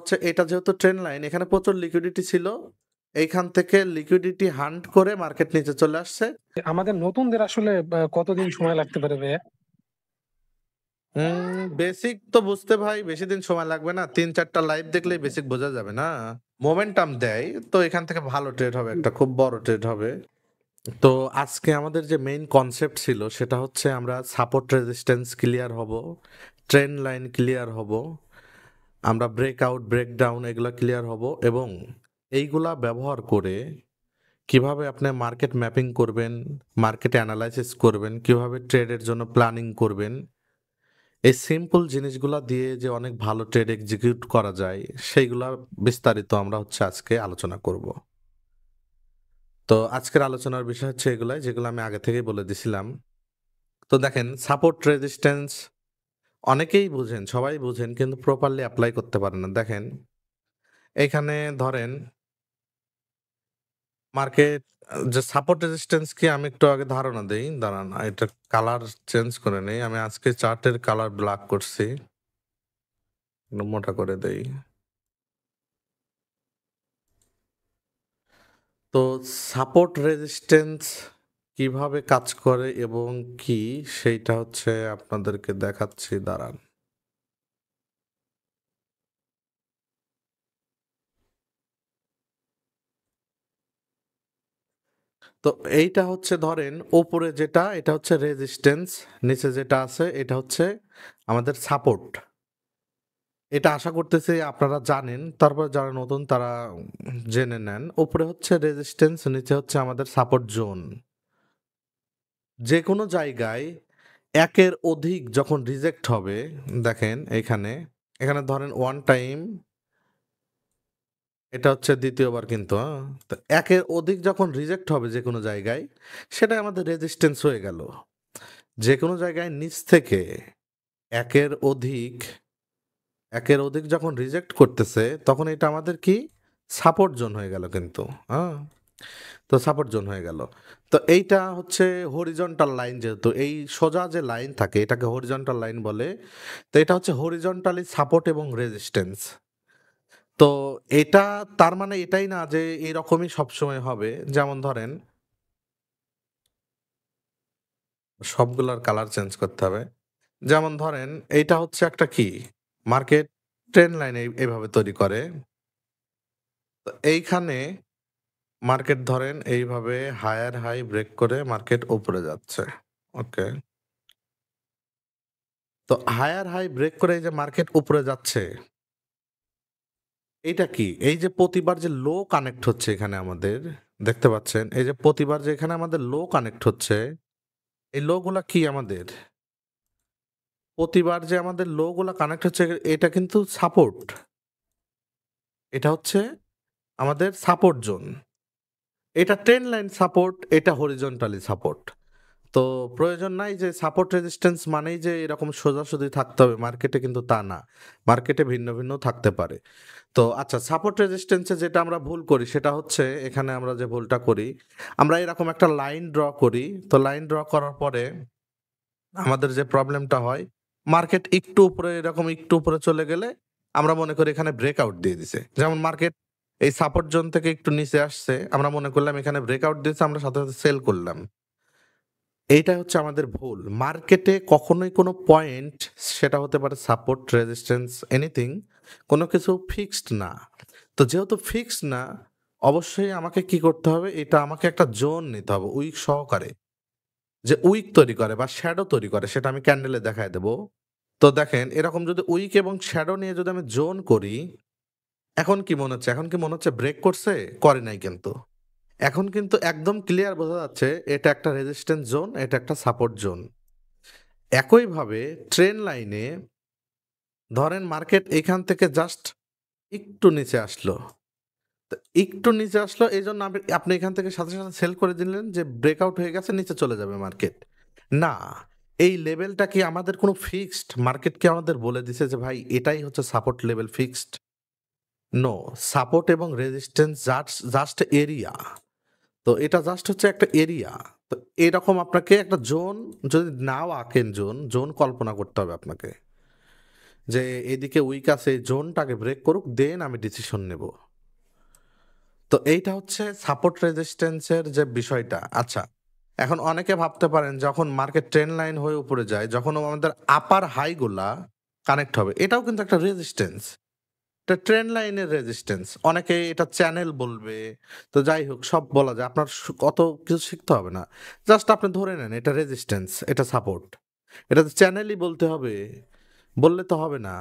হচ্ছে এটা যেহেতু ট্রেন্ড লাইন, এখানে প্রচুর লিকুইডিটি ছিল। এইখান থেকে লিকুইডিটি হান্ট করে মার্কেট নিচে চলে আসছে। আমাদের নতুনদের আসলে কতদিন সময় লাগতে পারে ভাইয়া? বেসিক তো বুঝতে ভাই বেশি দিন সময় লাগবে না। ৩-৪টা লাইভ দেখলেই বেসিক বোঝা যাবে না? মোমেন্টাম দেয় তো এখান থেকে ভালো ট্রেড হবে, একটা খুব বড় ট্রেড হবে। তো আজকে আমাদের যে মেইন কনসেপ্ট ছিল সেটা হচ্ছে আমরা সাপোর্ট রেজিস্ট্যান্স ক্লিয়ার হব, ট্রেন্ড লাইন ক্লিয়ার হব, আমরা ব্রেকআউট ব্রেকডাউন এগুলা ক্লিয়ার হব এবং এইগুলা ব্যবহার করে কিভাবে আপনি মার্কেট ম্যাপিং করবেন, মার্কেট অ্যানালাইসিস করবেন, কিভাবে ট্রেডের জন্য প্ল্যানিং করবেন, এই সিম্পল জিনিসগুলা দিয়ে যে অনেক ভালো ট্রেড এক্সিকিউট করা যায় সেইগুলা বিস্তারিত আমরা হচ্ছে আজকে আলোচনা করব। তো আজকের আলোচনার বিষয় হচ্ছে এগুলাই, যেগুলো আমি আগে থেকেই বলে দিছিলাম। তো দেখেন, সাপোর্ট রেজিস্ট্যান্স অনেকেই বুঝেন, সবাই বুঝেন, কিন্তু প্রপারলি অ্যাপ্লাই করতে পারেন না। দেখেন এইখানে ধরেন মার্কেট যে সাপোর্ট রেজিস্ট্যান্স কি আমি একটু আগে ধারণা দেই, দাঁড়ান এটা কালার চেঞ্জ করে নেই। আমি আজকে চার্টের কালার ব্ল্যাক করছি, একটু মোটা করে দেই। তো সাপোর্ট রেজিস্ট্যান্স কিভাবে কাজ করে এবং কি সেইটা হচ্ছে আপনাদেরকে দেখাচ্ছি, দাঁড়ান। তো এইটা হচ্ছে ধরেন উপরে যেটা, এটা হচ্ছে রেজিস্ট্যান্স, নিচে যেটা আছে এটা হচ্ছে আমাদের সাপোর্ট। এটা আশা করতেছি আপনারা জানেন, তারপর যারা নতুন তারা জেনে নেন। উপরে হচ্ছে রেজিস্ট্যান্স, নিচে হচ্ছে আমাদের সাপোর্ট জোন। যে কোনো জায়গায় একের অধিক যখন রিজেক্ট হবে, দেখেন এখানে এখানে ধরেন ওয়ান টাইম, এটা হচ্ছে দ্বিতীয়বার কিন্তু, তো একের অধিক যখন রিজেক্ট হবে যে কোনো জায়গায়, সেটা আমাদের রেজিস্ট্যান্স হয়ে গেল। যে কোনো জায়গায় নিচ থেকে একের অধিক একের অধিক যখন রিজেক্ট করতেছে তখন এটা আমাদের কি সাপোর্ট জোন হয়ে গেল কিন্তু, হ্যাঁ। তো সাপোর্ট জোন হয়ে গেল। তো এইটা হচ্ছে হরিজন্টাল লাইন, যেহেতু এই সোজা যে লাইন থাকে এটাকে হরিজন্টাল লাইন বলে। তো এটা হচ্ছে হরিজন্টালি সাপোর্ট এবং রেজিস্ট্যান্স। তো এটা তার মানে এটাই না যে এরকমই সবসময় হবে। যেমন ধরেন সবগুলার কালার চেঞ্জ করতে হবে। যেমন ধরেন এইটা হচ্ছে একটা কি মার্কেট ট্রেন্ড লাইন এইভাবে তৈরি করে। তো এইখানে মার্কেট ধরেন এইভাবে হায়ার হাই ব্রেক করে মার্কেট উপরে যাচ্ছে, ওকে। তো হায়ার হাই ব্রেক করে এই যে মার্কেট উপরে যাচ্ছে, এইটা কি এই যে প্রতিবার যে লো কানেক্ট হচ্ছে এখানে আমাদের, দেখতে পাচ্ছেন এই যে প্রতিবার যে এখানে আমাদের লো কানেক্ট হচ্ছে, এই লো গুলা কি আমাদের প্রতিবার যে আমাদের লো গুলা কানেক্ট হচ্ছে, এটা কিন্তু সাপোর্ট। এটা হচ্ছে আমাদের সাপোর্ট জোন। এটা ট্রেন্ড লাইন সাপোর্ট, এটা হরিজন্টালি সাপোর্ট। তো প্রয়োজন নাই যে সাপোর্ট রেজিস্ট্যান্স মানেই যে এরকম সোজাসুজি থাকতে হবে মার্কেটে, কিন্তু তা না। মার্কেটে ভিন্ন ভিন্ন থাকতে পারে। তো আচ্ছা, সাপোর্ট রেজিস্ট্যান্সে যেটা আমরা ভুল করি সেটা হচ্ছে, এখানে আমরা যে ভুলটা করি, আমরা এরকম একটা লাইন ড্র করি। তো লাইন ড্র করার পরে আমাদের যে প্রবলেমটা হয়, মার্কেট একটু উপরে এরকম একটু উপরে চলে গেলে আমরা মনে করি এখানে ব্রেকআউট দিয়ে দিছে। যেমন মার্কেট এই সাপোর্ট জোন থেকে একটু নিচে আসছে, আমরা মনে করলাম এখানে ব্রেকআউট দিয়েছে, আমরা সাথে সাথে সেল করলাম। এইটা হচ্ছে আমাদের ভুল। মার্কেটে কখনোই কোনো পয়েন্ট, সেটা হতে পারে সাপোর্ট রেজিস্ট্যান্স এনিথিং, কোনো কিছু ফিক্সড না। তো যেহেতু ফিক্সড না, অবশ্যই আমাকে কি করতে হবে, এটা আমাকে একটা জোন নিতে হবে উইক সহকারে, যে উইক তৈরি করে বা শ্যাডো তৈরি করে, সেটা আমি ক্যান্ডেলে দেখায় দেব। তো দেখেন এরকম যদি উইক এবং শ্যাডো নিয়ে যদি আমি জোন করি, এখন কি মনে হচ্ছে, এখন কি মনে হচ্ছে ব্রেক করছে? করে নাই কিন্তু। এখন কিন্তু একদম ক্লিয়ার বোঝা যাচ্ছে এটা একটা রেজিস্ট্যান্স জোন, এটা একটা সাপোর্ট জোন। একইভাবে ট্রেন লাইনে ধরেন মার্কেট এখান থেকে জাস্ট একটু নিচে আসলো, তো একটু নিচে আসলো এই জন্য আপনি এখান থেকে সাথে সাথে সেল করে দিলেন যে ব্রেকআউট হয়ে গেছে, নিচে চলে যাবে মার্কেট। না, এই লেভেলটা কি আমাদের কোনো ফিক্সড? মার্কেট কি আমাদের বলে দিছে যে ভাই এটাই হচ্ছে support level fixed? No, support এবং রেজিস্ট্যান্স জাস্ট জাস্ট এরিয়া। তো এটা জাস্ট হচ্ছে একটা এরিয়া। তো এরকম আপনাকে একটা জোন যদি নাও আঁকেন, জোন জোন কল্পনা করতে হবে আপনাকে। যে এদিকে উইক আছে, এই জোনটাকে ব্রেক করুক, দেন আমি ডিসিশন নেব। তো এইটা হচ্ছে সাপোর্ট রেজিস্ট্যান্সের যে বিষয়টা। আচ্ছা, এখন অনেকে ভাবতে পারেন যখন মার্কেট ট্রেন্ড লাইন হয়ে উপরে যায়, যখন আমাদের আপার হাইগুলা কানেক্ট হবে, এটাও কিন্তু একটা রেজিস্ট্যান্স, এটা ট্রেন্ড লাইনের রেজিস্ট্যান্স। অনেকে এটা চ্যানেল বলবে। তো যাই হোক, সব বলা যায়, আপনার কত কিছু শিখতে হবে না, জাস্ট আপনি ধরে নেন এটা রেজিস্ট্যান্স, এটা সাপোর্ট। এটা তো চ্যানেলই বলতে হবে, বললে তো হবে না।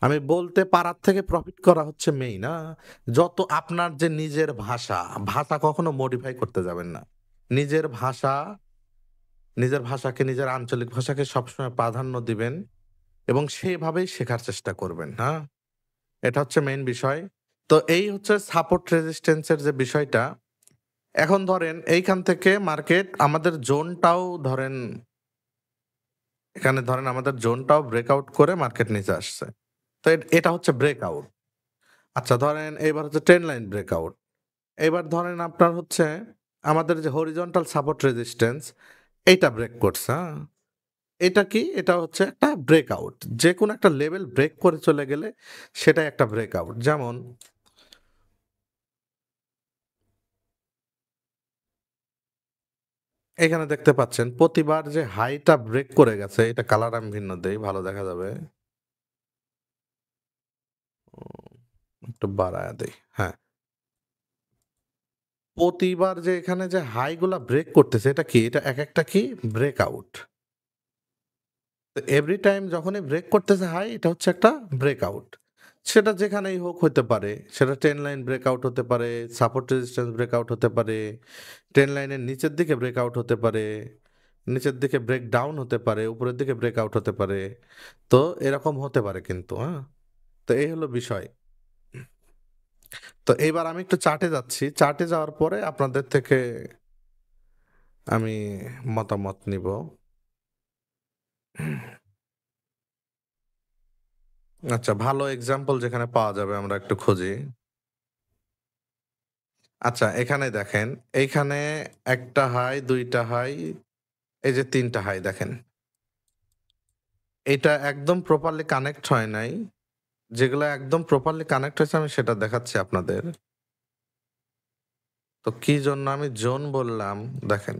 আমি বলতে পারার থেকে প্রফিট করা হচ্ছে মেইন না। যত আপনার যে নিজের ভাষা, ভাষা কখনো মডিফাই করতে যাবেন না। নিজের ভাষা, নিজের ভাষাকে, নিজের আঞ্চলিক ভাষাকে সবসময় প্রাধান্য দিবেন এবং সেভাবেই শেখার চেষ্টা করবেন। হ্যাঁ, এটা হচ্ছে মেইন বিষয়। তো এই হচ্ছে সাপোর্ট রেজিস্ট্যান্সের যে বিষয়টা। এখন ধরেন এইখান থেকে মার্কেট আমাদের জোনটাও ধরেন, এখানে ধরেন আমাদের জোনটাও ব্রেকআউট করে মার্কেট নিচে আসছে। তো এটা হচ্ছে ব্রেকআউট। আচ্ছা, ধরেন এবার হচ্ছে ট্রেন্ড লাইন ব্রেকআউট। এবার ধরেন আপনার হচ্ছে আমাদের যে হরিজন্টাল সাপোর্ট রেজিস্ট্যান্স, এইটা ব্রেক করছে। হ্যাঁ, এটা কি? এটা হচ্ছে একটা ব্রেকআউট। যে কোনো একটা লেভেল ব্রেক করে চলে গেলে সেটাই একটা ব্রেকআউট। যেমন এখানে দেখতে পাচ্ছেন প্রতিবার যে হাইটা ব্রেক করে গেছে, এটা কালার আমি ভিন্ন দেই, ভালো দেখা যাবে। একটু বাড়ায়া দেই। হ্যাঁ, প্রতিবার যে এখানে যে হাইগুলা ব্রেক করতেছে, এটা কি? এটা একেকটা কি? ব্রেকআউট। তো এভরি টাইম যখনই ব্রেক করতেছে হাই, এটা হচ্ছে একটা ব্রেকআউট। সেটা যেখানেই হোক হতে পারে। সেটা ট্রেন্ড লাইন ব্রেকআউট হতে পারে, সাপোর্ট রেজিস্ট্যান্স ব্রেকআউট হতে পারে, ট্রেন্ড লাইনের নিচের দিকে ব্রেকআউট হতে পারে, নিচের দিকে ব্রেক ডাউন হতে পারে, উপরের দিকে ব্রেকআউট হতে পারে। তো এরকম হতে পারে কিন্তু, হ্যাঁ? তো এই হলো বিষয়। তো এইবার আমি একটু চার্টে যাচ্ছি। চার্টে যাওয়ার পরে আপনাদের থেকে আমি মতামত নিব। আচ্ছা, ভালো এক্সাম্পল যেখানে পাওয়া যাবে আমরা একটু খুঁজি। আচ্ছা, এখানে দেখেন, এইখানে ১ টা হাই, ২ টা হাই, এই যে ৩ টা হাই দেখেন। এটা একদম প্রপারলি কানেক্ট হয় নাই। যেগুলা একদম প্রপারলি কানেক্ট হয়েছে আমি সেটা দেখাচ্ছি আপনাদের। তো কি জন্য আমি জোন বললাম দেখেন।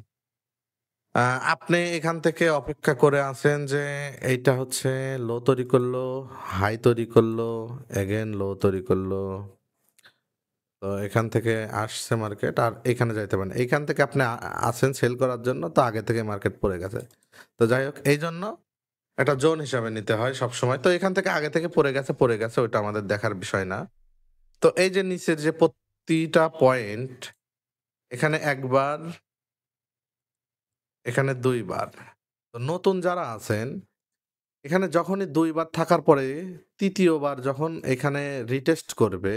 আ আপনি এখান থেকে অপেক্ষা করে আছেন যে এইটা হচ্ছে লো তৈরি করলো, হাই তৈরি করলো, এগেইন লো তৈরি করলো। তো এখান থেকে আসছে মার্কেট আর এখানে যাইতে পারেন। এইখান থেকে আপনি আছেন সেল করার জন্য, তো আগে থেকে মার্কেট পড়ে গেছে। তো যাই হোক, এইজন্য একটা জোন হিসাবে নিতে হয় সবসময়। তো এখান থেকে আগে থেকে পড়ে গেছে ওইটা আমাদের দেখার বিষয় না। তো এই যে নিচের যে প্রতিটা পয়েন্ট, এখানে ১ বার, এখানে ২ বার। তো নতুন যারা আছেন, এখানে যখনই ২ বার থাকার পরে ৩য় বার যখন এখানে রিটেস্ট করবে,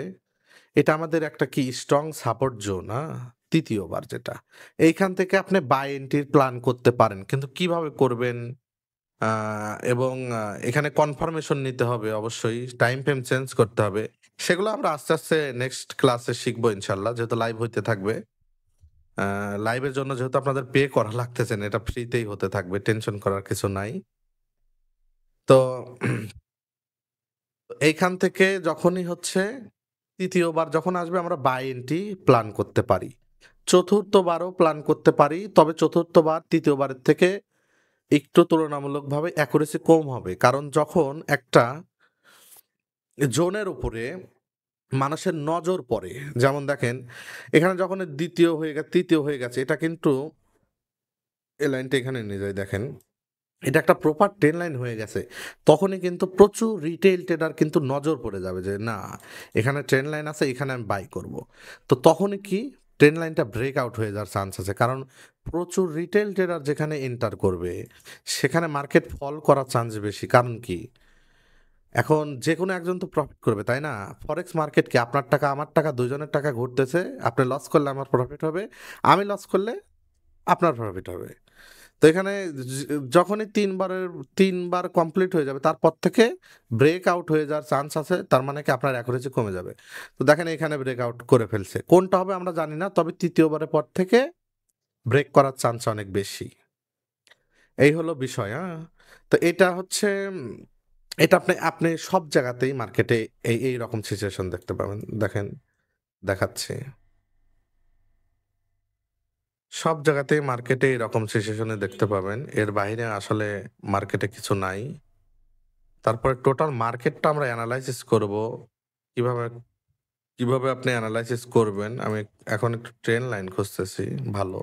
এটা আমাদের একটা কি স্ট্রং সাপোর্ট জোন, ৩য় বার যেটা। এইখান থেকে আপনি বাই এন্ট্রির প্ল্যান করতে পারেন। কিন্তু কিভাবে করবেন? আ এবং এখানে কনফার্মেশন নিতে হবে অবশ্যই। টাইম ফ্রেম চেঞ্জ করতে হবে। সেগুলো আমরা আস্তে, আস্তে নেক্সট ক্লাসে শিখবো ইনশাআল্লাহ। যেহেতু লাইভ হইতে থাকবে। আ লাইভের জন্য যেহেতু আপনাদের পে করা লাগতেছে না, এটা ফ্রিতেই হতে থাকবে। টেনশন করার কিছু নাই। তো এইখান থেকে যখনই হচ্ছে ৩য় বার যখন আসবে আমরা বাই এন্ট্রি প্ল্যান করতে পারি। ৪র্থ বারও প্ল্যান করতে পারি। তবে ৪র্থ বার ৩য় বারের থেকে একটু তুলনামূলকভাবে অ্যাকুরেসি কম হবে। কারণ যখন একটা জোনের উপরে মানুষের নজর পড়ে, যেমন দেখেন এখানে যখন ২য় হয়ে গেছে, ৩য় হয়ে গেছে, এটা কিন্তু এই লাইনটা এখানে নিয়ে যাই দেখেন। এটা একটা প্রপার ট্রেন্ড লাইন হয়ে গেছে। তখনই কিন্তু প্রচুর রিটেইল ট্রেডার কিন্তু নজর পড়ে যাবে যে না, এখানে ট্রেন্ড লাইন আছে, এখানে আমি বাই করব। তো তখনই কি ট্রেন্ড লাইনটা ব্রেক আউট হয়ে যাওয়ার চান্স আছে। কারণ প্রচুর রিটেইল ট্রেডার যেখানে এন্টার করবে, সেখানে মার্কেট ফল করার চান্স বেশি। কারণ কি? এখন যেকোনো একজন তো প্রফিট করবে, তাই না? ফরেক্স মার্কেট কি আপনার টাকা, আমার টাকা, দুজনের টাকা ঘুরতেছে। আপনি লস করলে আমার প্রফিট হবে, আমি লস করলে আপনার প্রফিট হবে। তো এখানে যখনই ৩ বার কমপ্লিট হয়ে যাবে, তারপর থেকে ব্রেক আউট হয়ে যাওয়ার চান্স আছে। তার মানে কি আপনার অ্যাকুরেসি কমে যাবে। তো দেখেন এখানে ব্রেক আউট করে ফেলছে। কোনটা হবে আমরা জানি না। তবে ৩য় বারের পর থেকে ব্রেক করার চান্স অনেক বেশি। এই হলো বিষয়, তো এটা হচ্ছে এটা আপনি আপনি সব জায়গাতেই মার্কেটে এই রকম সিচুয়েশন দেখতে পাবেন। দেখেন, দেখাচ্ছি। সব জায়গাতেই মার্কেটে এরকম সিচুয়েশনে দেখতে পাবেন। এর বাইরে আসলে মার্কেটে কিছু নাই। তারপরে টোটাল মার্কেটটা আমরা এনালাইসিস করব। কিভাবে কিভাবে আপনি এনালাইসিস করবেন? আমি এখন একটু ট্রেন্ড লাইন খুঁজতেছি ভালো।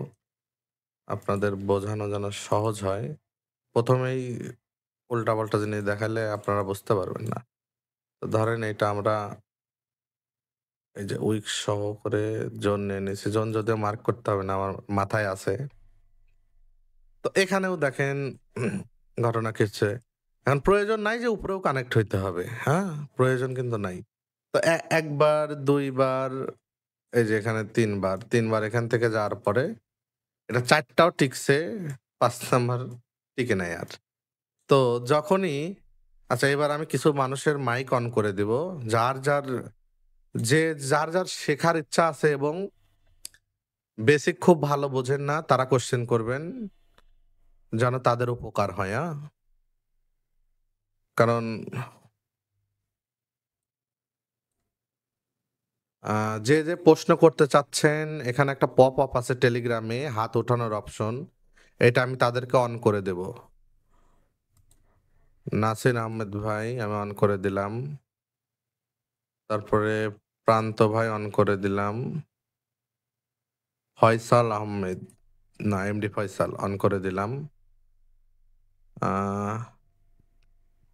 আপনাদের বোঝানো যেন সহজ হয়। ১ম এই উল্টাপাল্টা জিনিস দেখালে আপনারা বুঝতে পারবেন না। তো ধরেন এটা আমরা এই যে উইক সহ করে জোন নিয়ে নিছি। জোন যদিও মার্ক করতে হবে না, আমার মাথায় আছে। তো এখানেও দেখেন ঘটনা ঘটছে। এখন প্রয়োজন নাই যে উপরেও কানেক্ট হইতে হবে। হ্যাঁ? প্রয়োজন কিন্তু নাই। তো ১ বার, ২ বার, এই যে এখানে ৩ বার। ৩ বার এখান থেকে যাওয়ার পরে এটা ৪ টাও টিকছে, ৫ নাম্বার টিকে নাই আর। তো যখনই আচ্ছা এবার আমি কিছু মানুষের মাইক অন করে দিব। যার, যার যে যার শেখার ইচ্ছা আছে এবং বেসিক খুব ভালো বোঝেন না তারা কোয়েশ্চেন করবেন। যেন তাদের উপকার হয়, কারণ যে প্রশ্ন করতে চাচ্ছেন এখানে একটা পপ আপ আছে টেলিগ্রামে হাত ওঠানোর অপশন। এটা আমি তাদেরকে অন করে দেব। নাসির আহমেদ ভাই আমি অন করে দিলাম। তারপরে প্রান্ত ভাই অন করে দিলাম। ফয়সাল আহমেদ না এমডি ফয়সাল অন করে দিলাম। আহ,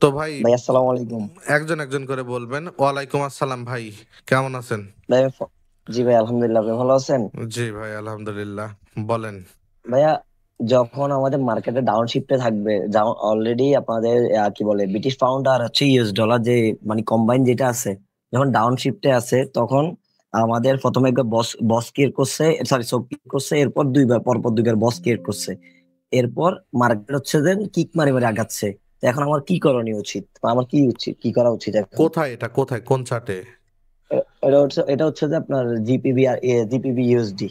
তো ভাই ভাই আসসালামু আলাইকুম। একজন করে বলবেন। ওয়ালাইকুম আসসালাম ভাই, কেমন আছেন? ভাই জি ভাই আলহামদুলিল্লাহ, আপনি ভালো আছেন? জি ভাই আলহামদুলিল্লাহ, বলেন। ভাইয়া, যখন আমাদের মার্কেটে ডাউন শিফটে থাকবে, অলরেডি আপনাদের কি বলে ব্রিটিশ পাউন্ড আর হচ্ছে ইউএস ডলার যে মানে কম্বাইন যেটা আছে, যখন ডাউন শিফটে আছে তখন আমাদের প্রথমে একবার বস বস ক্রিয়েট করছে, সরি সব ক্রিয়েট করছে, এরপর পরপর দুইবার বস ক্রিয়েট করছে, এরপর মার্কেট হচ্ছে যে কিক মারি মারি আগাচ্ছে। তো এখন আমার কি করণীয় উচিত, বা আমার কি উচিত, কি করা উচিত এখন? কোথায় এটা, কোথায়, কোন চার্টে? এটা হচ্ছে যে আপনার জিপিবি আর জিপিবি ইউএসডি।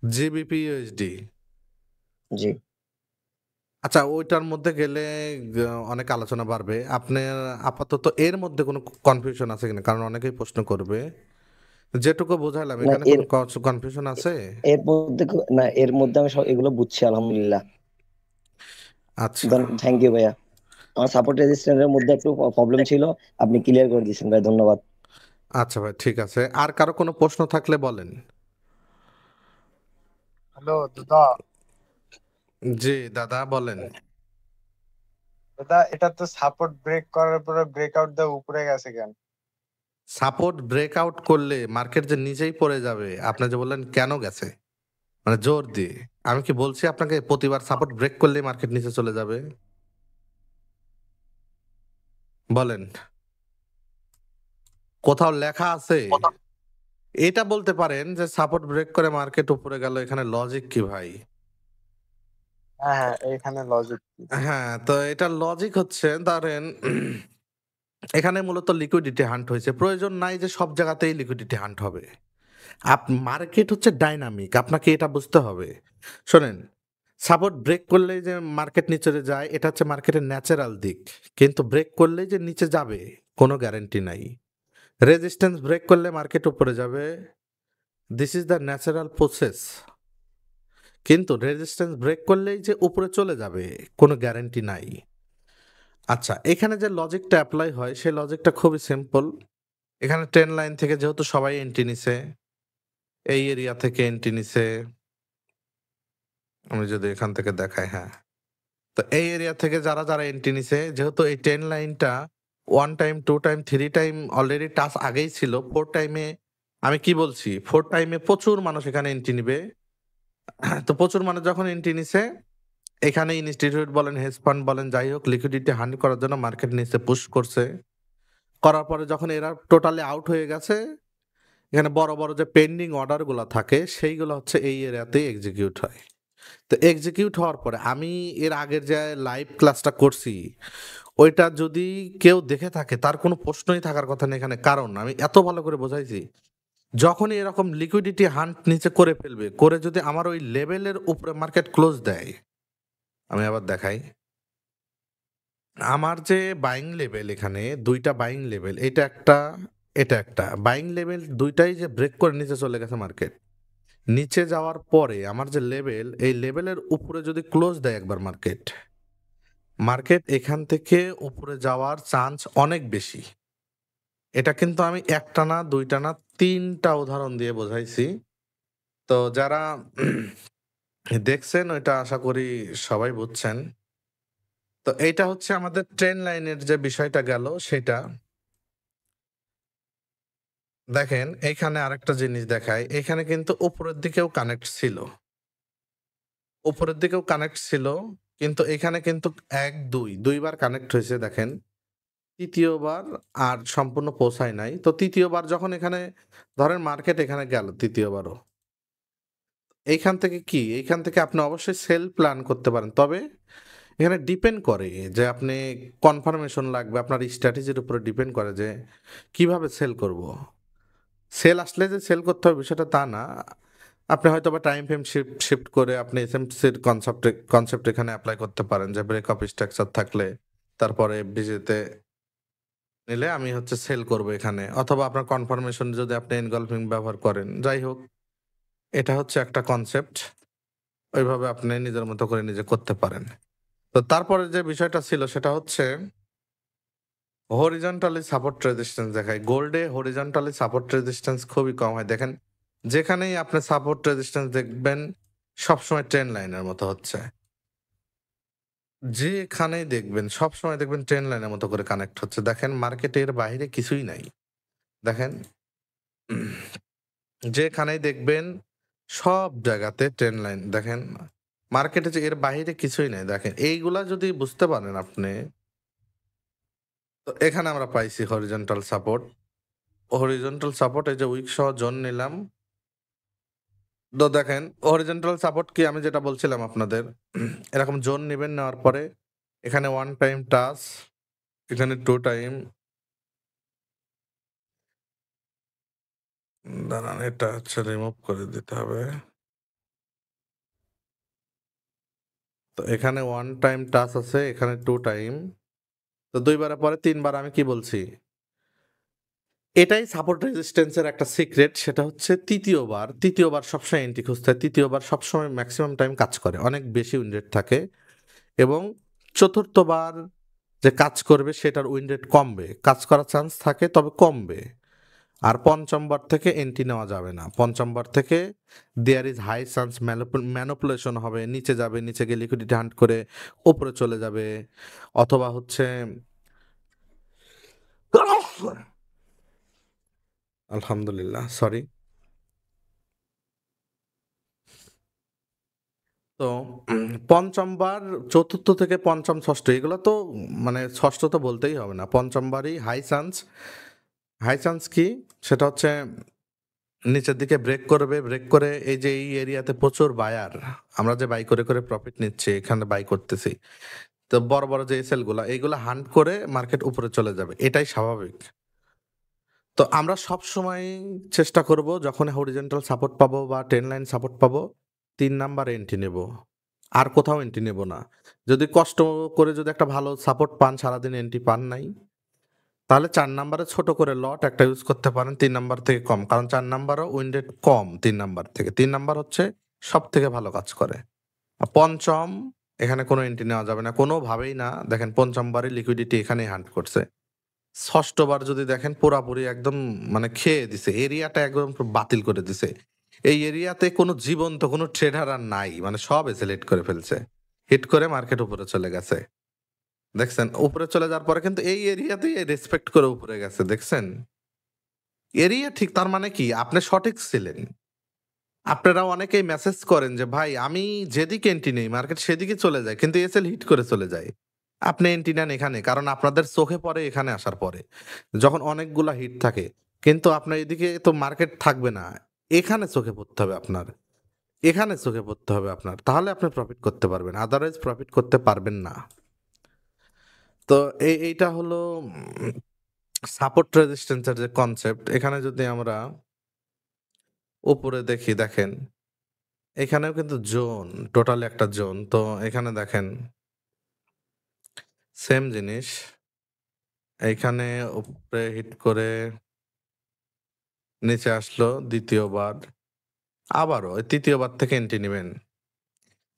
GBP USD. জি। আচ্ছা ওইটার মধ্যে গেলে অনেক আলোচনা বাড়বে। আপনার আপাতত এর মধ্যে কোনো কনফিউশন আছে কিনা? কারণ অনেকেই প্রশ্ন করবে। যেটুকু বোঝাইলাম না এখানে এর কোনো কনফিউশন আছে? এর মধ্যে না, এর মধ্যে আমি সব এগুলো বুঝছি আলহামদুলিল্লাহ। আচ্ছা, থ্যাংক ইউ ভাইয়া। আমার সাপোর্ট রেজিস্ট্যান্সের মধ্যে একটু প্রবলেম ছিল, আপনি ক্লিয়ার করে দিয়েছেন ভাই, ধন্যবাদ। আচ্ছা ভাই ঠিক আছে। আর কারো কোনো প্রশ্ন থাকলে বলেন। হ্যালো দাদা। জি দাদা বলেন। দাদা, এটা তো সাপোর্ট ব্রেক করার পরে ব্রেকআউট দিয়ে উপরে গেছে কেন? সাপোর্ট ব্রেকআউট করলে মার্কেট যে নিজেই পড়ে যাবে, আপনি যে বললেন কেন গেছে, মানে জোর দিয়ে আমি কি বলছি আপনাকে প্রতিবার সাপোর্ট ব্রেক করলে মার্কেট নিচে চলে যাবে? বলেন, কোথাও লেখা আছে? এটা বলতে পারেন যে সাপোর্ট ব্রেক করে মার্কেট উপরে গেল, এখানে লজিক কি ভাই? হ্যাঁ হ্যাঁ, এইখানে লজিক কি? হ্যাঁ, তো এটা লজিক হচ্ছে ধরেন এখানে মূলত লিকুইডিটি হান্ট হয়েছে। প্রয়োজন নাই যে সব জায়গাতেই লিকুইডিটি হান্ট হবে। মার্কেট হচ্ছে ডাইনামিক, আপনাকে এটা বুঝতে হবে। শোনেন, সাপোর্ট ব্রেক করলেই যে মার্কেট নিচে যায় এটা হচ্ছে মার্কেটের ন্যাচারাল দিক, কিন্তু ব্রেক করলেই যে নিচে যাবে কোনো গ্যারান্টি নাই। রেজিস্ট্যান্স ব্রেক করলে মার্কেট উপরে যাবে, this is the natural process. কিন্তু রেজিস্ট্যান্স ব্রেক করলেই যে উপরে চলে যাবে কোনো গ্যারান্টি নাই। আচ্ছা, এখানে যে লজিকটা অ্যাপ্লাই হয় সেই লজিকটা খুবই সিম্পল। এখানে ট্রেন লাইন থেকে যেহেতু সবাই এন্ট্রি নিছে, এই এরিয়া থেকে এন্ট্রি নিছে, আমি যদি এখান থেকে দেখাই, হ্যাঁ, তো এই এরিয়া থেকে যারা এন্ট্রি নিছে, যেহেতু এই ট্রেন লাইনটা 1 time 2 time 3 time already touch আগেই ছিল, 4 টাইমে আমি কি বলছি 4 টাইমে প্রচুর মানুষ এখানে এন্ট্রি নিবে। তো প্রচুর মানুষ যখন এন্ট্রি নিছে, এখানে ইনস্টিটিউট বলেন, হেজ ফান্ড বলেন, যাই হোক লিকুইডিটি হান্ট করার জন্য মার্কেট নিচে পুশ করছে। করার পরে যখন এরা টোটালি আউট হয়ে গেছে, এখানে বড় বড় যে পেন্ডিং অর্ডারগুলো থাকে সেইগুলো হচ্ছে এই এরিয়াতে এক্সিকিউট হয়। তো এক্সিকিউট হওয়ার পরে আমি এর আগের যে লাইভ ক্লাসটা করছি ওইটা যদি কেউ দেখে থাকে তার কোনো প্রশ্নই থাকার কথা নেই এখানে, কারণ আমি এত ভালো করে বোঝাইছি। যখনই এরকম লিকুইডিটি হান্ট নিচে করে ফেলবে, করে যদি আমার ওই লেভেলের উপরে মার্কেট ক্লোজ দেয়, আমি আবার দেখাই, আমার যে বাইং লেভেল এখানে ২ টা বাইং লেভেল, এটা একটা, এটা একটা। বাইং লেভেল ২ টাই যে ব্রেক করে নিচে চলে গেছে মার্কেট। নিচে যাওয়ার পরে আমার যে লেভেল, এই লেভেলের উপরে যদি ক্লোজ দেয় একবার মার্কেট, মার্কেট এখান থেকে উপরে যাওয়ার চান্স অনেক বেশি। এটা কিন্তু আমি ১ টা না, ২ টা না, ৩ টা উদাহরণ দিয়ে বোঝাইছি। তো যারা দেখছেন ওইটা আশা করি সবাই বুঝছেন। তো এইটা হচ্ছে আমাদের ট্রেন্ড লাইনের যে বিষয়টা গেল সেটা। দেখেন এইখানে আরেকটা জিনিস দেখাই। এখানে কিন্তু উপরের দিকেও কানেক্ট ছিল। উপরের দিকেও কানেক্ট ছিল। কিন্তু এখানে কিন্তু ১, ২ বার কানেক্ট হইছে দেখেন। ৩য় বার আর সম্পূর্ণ পৌঁছায় নাই। তো ৩য় বার যখন এখানে ধরেন মার্কেট এখানে গেল ৩য় বারও। এইখান থেকে কি? এইখান থেকে আপনি অবশ্যই সেল প্ল্যান করতে পারেন। তবে এখানে ডিপেন্ড করে যে আপনি কনফার্মেশন লাগবে। আপনার স্ট্র্যাটেজির উপরে ডিপেন্ড করে যে কিভাবে সেল করব। সেল আসলে যে সেল করতে হবে বিষয়টা তা না। আপনি হয়তোবা টাইম ফ্রেম শিফট করে আপনি এসএমসির কনসেপ্ট এখানে এপ্লাই করতে পারেন যে ব্রেকআপ স্ট্রাকচার থাকলে তারপরে এফডিজিতে নিলে আমি হচ্ছে সেল করব এখানে। অথবা আপনার কনফার্মেশন যদি আপনি এনগলফিং ব্যবহার করেন। যাই হোক, এটা হচ্ছে একটা কনসেপ্ট। ওইভাবে আপনি নিজের মতো করে নিজে করতে পারেন। তো তারপরে যে বিষয়টা ছিল সেটা হচ্ছে হরিজন্টালি সাপোর্ট রেজিস্ট্যান্স দেখায়। গোল্ডে হরিজন্টালি সাপোর্ট রেজিস্ট্যান্স খুবই কম হয়। দেখেন যেখানেই আপনি সাপোর্ট রেজিস্ট্যান্স দেখবেন সবসময় ট্রেন্ড লাইনের মতো হচ্ছে। যেখানেই দেখবেন সবসময় দেখবেন ট্রেন্ড লাইনের মতো করে কানেক্ট হচ্ছে। দেখেন মার্কেটের বাইরে কিছুই নাই। দেখেন যেখানেই দেখবেন সব জায়গাতে ট্রেন্ড লাইন। দেখেন মার্কেটে যে এর বাইরে কিছুই নাই। দেখেন এইগুলা যদি বুঝতে পারেন আপনি, তো এখানে আমরা পাইছি হরিজন্টাল সাপোর্ট। হরিজন্টাল সাপোর্ট এই যে উইক সহ জোন নিলাম। তো দেখেন হরিজন্টাল সাপোর্ট কি আমি যেটা বলছিলাম আপনাদের, এরকম জোন নিবেন, নেওয়ার পরে এখানে 1 টাইম টাচ, এখানে 2 টাইম, দাঁড়ান এটা হচ্ছে রিমুভ করে দিতে হবে। তো এখানে 1 টাইম টাচ আছে, এখানে 2 টাইম। তো ২ বারের পরে ৩ বার আমি কি বলছি? এটাই সাপোর্ট রেজিস্ট্যান্স এর একটা সিক্রেট। সেটা হচ্ছে তৃতীয় বার সবসময় এন্ট্রি খুঁজতে হয়। তৃতীয় বার সবসময় ম্যাক্সিমাম টাইম কাজ করে। অনেক বেশি উইন রেট থাকে এবং চতুর্থবার যে কাজ করবে সেটার উইন রেট কমবে। কাজ করার চান্স থাকে তবে কমবে। আর পঞ্চম বার থেকে এন্ট্রি নেওয়া যাবে না। পঞ্চম বার থেকে there is high chance manipulation হবে। নিচে যাবে, নিচে গিয়ে লিকুইডিটি হান্ট করে উপরে চলে যাবে। অথবা হচ্ছে আলহামদুলিল্লাহ, সরি। তো পঞ্চম বার, চতুর্থ থেকে পঞ্চম, ষষ্ঠ এগুলো তো মানে ষষ্ঠ তো বলতেই হবে না। পঞ্চম বারই হাই চান্স। হাই চান্স কি? সেটা হচ্ছে নিচের দিকে ব্রেক করবে। ব্রেক করে এই যে এই এরিয়াতে প্রচুর বায়ার, আমরা যে বাই করে প্রফিট নিচ্ছি, এখানে বাই করতেছি। তো বড় বড় যে এসএল গুলা এইগুলা হান্ট করে মার্কেট উপরে চলে যাবে। এটাই স্বাভাবিক। তো আমরা সব সময় চেষ্টা করব যখন হরিজন্টাল সাপোর্ট পাবো বা ট্রেন্ড লাইন সাপোর্ট পাবো ৩ নাম্বার এন্ট্রি নেব। আর কোথাও এন্ট্রি নেব না। যদি কষ্ট করে যদি একটা ভালো সাপোর্ট পান, সারাদিন এন্ট্রি পান নাই, তাহলে ৪ নাম্বারে ছোট করে লট একটা ইউজ করতে পারেন ৩ নাম্বার থেকে কম। কারণ ৪ নাম্বারও উইন রেট কম ৩ নাম্বার থেকে। ৩ নাম্বার হচ্ছে সবথেকে ভালো কাজ করে। আর পঞ্চম, এখানে কোনো এন্ট্রি নেওয়া যাবে না। কোনোভাবেই না। দেখেন পঞ্চম বারে লিকুইডিটি এখানেই হান্ট করছে। ষষ্ঠবার যদি দেখেন পুরাপুরি একদম মানে খেয়ে দিছে। এরিয়াটা একদম বাতিল করে দিছে। এই এরিয়াতে কোনো জীবন্ত কোনো ট্রেডার আর নাই। মানে সব সিলেক্ট করে ফেলছে। হিট করে মার্কেট উপরে চলে গেছে। দেখছেন? উপরে চলে যাওয়ার পরে কিন্তু এই এরিয়াতেই রেসপেক্ট করে উপরে গেছে। দেখছেন? এরিয়া ঠিক, তার মানে কি? আপনি সঠিক ছিলেন। আপনারা অনেকেই মেসেজ করেন যে ভাই আমি যেদিকে এন্ট্রি নেই মার্কেট সেদিকে চলে যায়, কিন্তু এসএল হিট করে চলে যায়। আপনি এন্ট্রি নেন এখানে, কারণ আপনাদের চোখে পড়ে এখানে আসার পরে যখন অনেকগুলা হিট থাকে। কিন্তু আপনার এদিকে তো মার্কেট থাকবে না। এখানে চোখে পড়তে হবে আপনার। এখানে চোখে পড়তে হবে আপনার। তাহলে আপনি প্রফিট করতে পারবেন। আদারওয়াইজ প্রফিট করতে পারবেন না। তো এইটা হলো সাপোর্ট রেজিস্ট্যান্সের যে কনসেপ্ট। এখানে যদি আমরা উপরে দেখি, দেখেন এখানেও কিন্তু জোন, টোটাল একটা জোন। তো এখানে দেখেন সেম জিনিস এইখানে উপরে হিট করে নিচে আসলো দ্বিতীয়বার, আবারও ওই তৃতীয়বার থেকে এন্ট্রি নেবেন।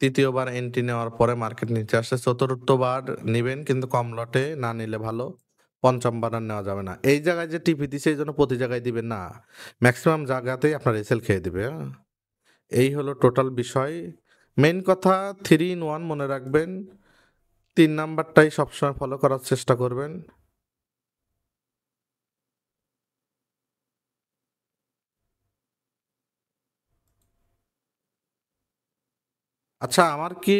তৃতীয়বার এন্ট্রি নেওয়ার পরে মার্কেট নিচে আসছে, চতুর্থবার নিবেন কিন্তু কম লটে, না নিলে ভালো। পঞ্চমবার আর নেওয়া যাবে না। এই জায়গায় যে টিপি দিছে এই জন্য প্রতি জায়গায় দিবেন না, ম্যাক্সিমাম জায়গাতেই আপনার এসএল খেয়ে দিবে। এই হলো টোটাল বিষয়। মেইন কথা 3 in 1 মনে রাখবেন, 3 নাম্বারটাই সবসময় ফলো করার চেষ্টা করবেন। আচ্ছা, আমার কি,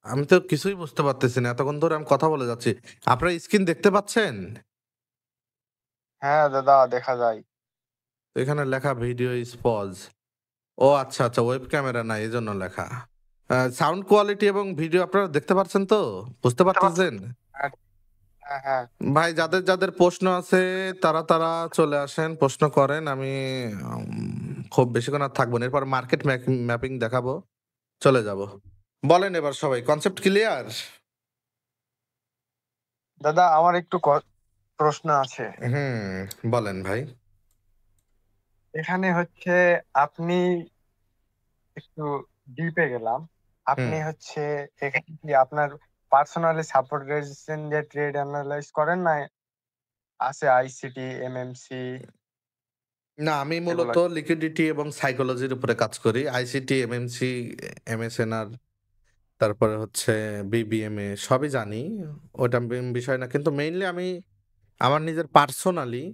আমি তো কিছুই বুঝতে পারতেছি না, এতক্ষণ ধরে আমি কথা বলে যাচ্ছি। আপনারা স্ক্রিন দেখতে পাচ্ছেন? হ্যাঁ দাদা, দেখা যায়। তো এখানে লেখা ভিডিও ইজ পজ। ও আচ্ছা আচ্ছা, ওয়েব ক্যামেরা না, এই জন্য লেখা। সাউন্ড কোয়ালিটি এবং ভিডিও আপনারা দেখতে পাচ্ছেন তো? বুঝতে পারতেছেন? হ্যাঁ হ্যাঁ হ্যাঁ। ভাই, যাদের যাদের প্রশ্ন আছে তারা তারা চলে আসেন, প্রশ্ন করেন। আমি খুব বেশিক্ষণ আর থাকবো না, এরপর মার্কেট ম্যাপিং দেখাবো, চলে যাব। বলেন এবার সবাই, কনসেপ্ট ক্লিয়ার? দাদা আমার একটু প্রশ্ন আছে। বলেন ভাই। এখানে হচ্ছে আপনি একটু ডিপে গেলাম। আপনি হুম হচ্ছে এখানে কি আপনার পার্সোনালি সাপোর্ট রেজিস্ট্রেশন দিয়ে ট্রেড অ্যানালাইজ করেন না আছে আইসিটি এমএমসি না, আমি এগুলো? মূলত লিকুইডিটি এবং সাইকোলজির উপরে কাজ করি। আইসিটি, এমএমসি, এমএসএনআর, তারপরে হচ্ছে বিবিএমএ সবই জানি, ওটা বিষয় না। কিন্তু মেইনলি আমি আমার নিজের পার্সোনালি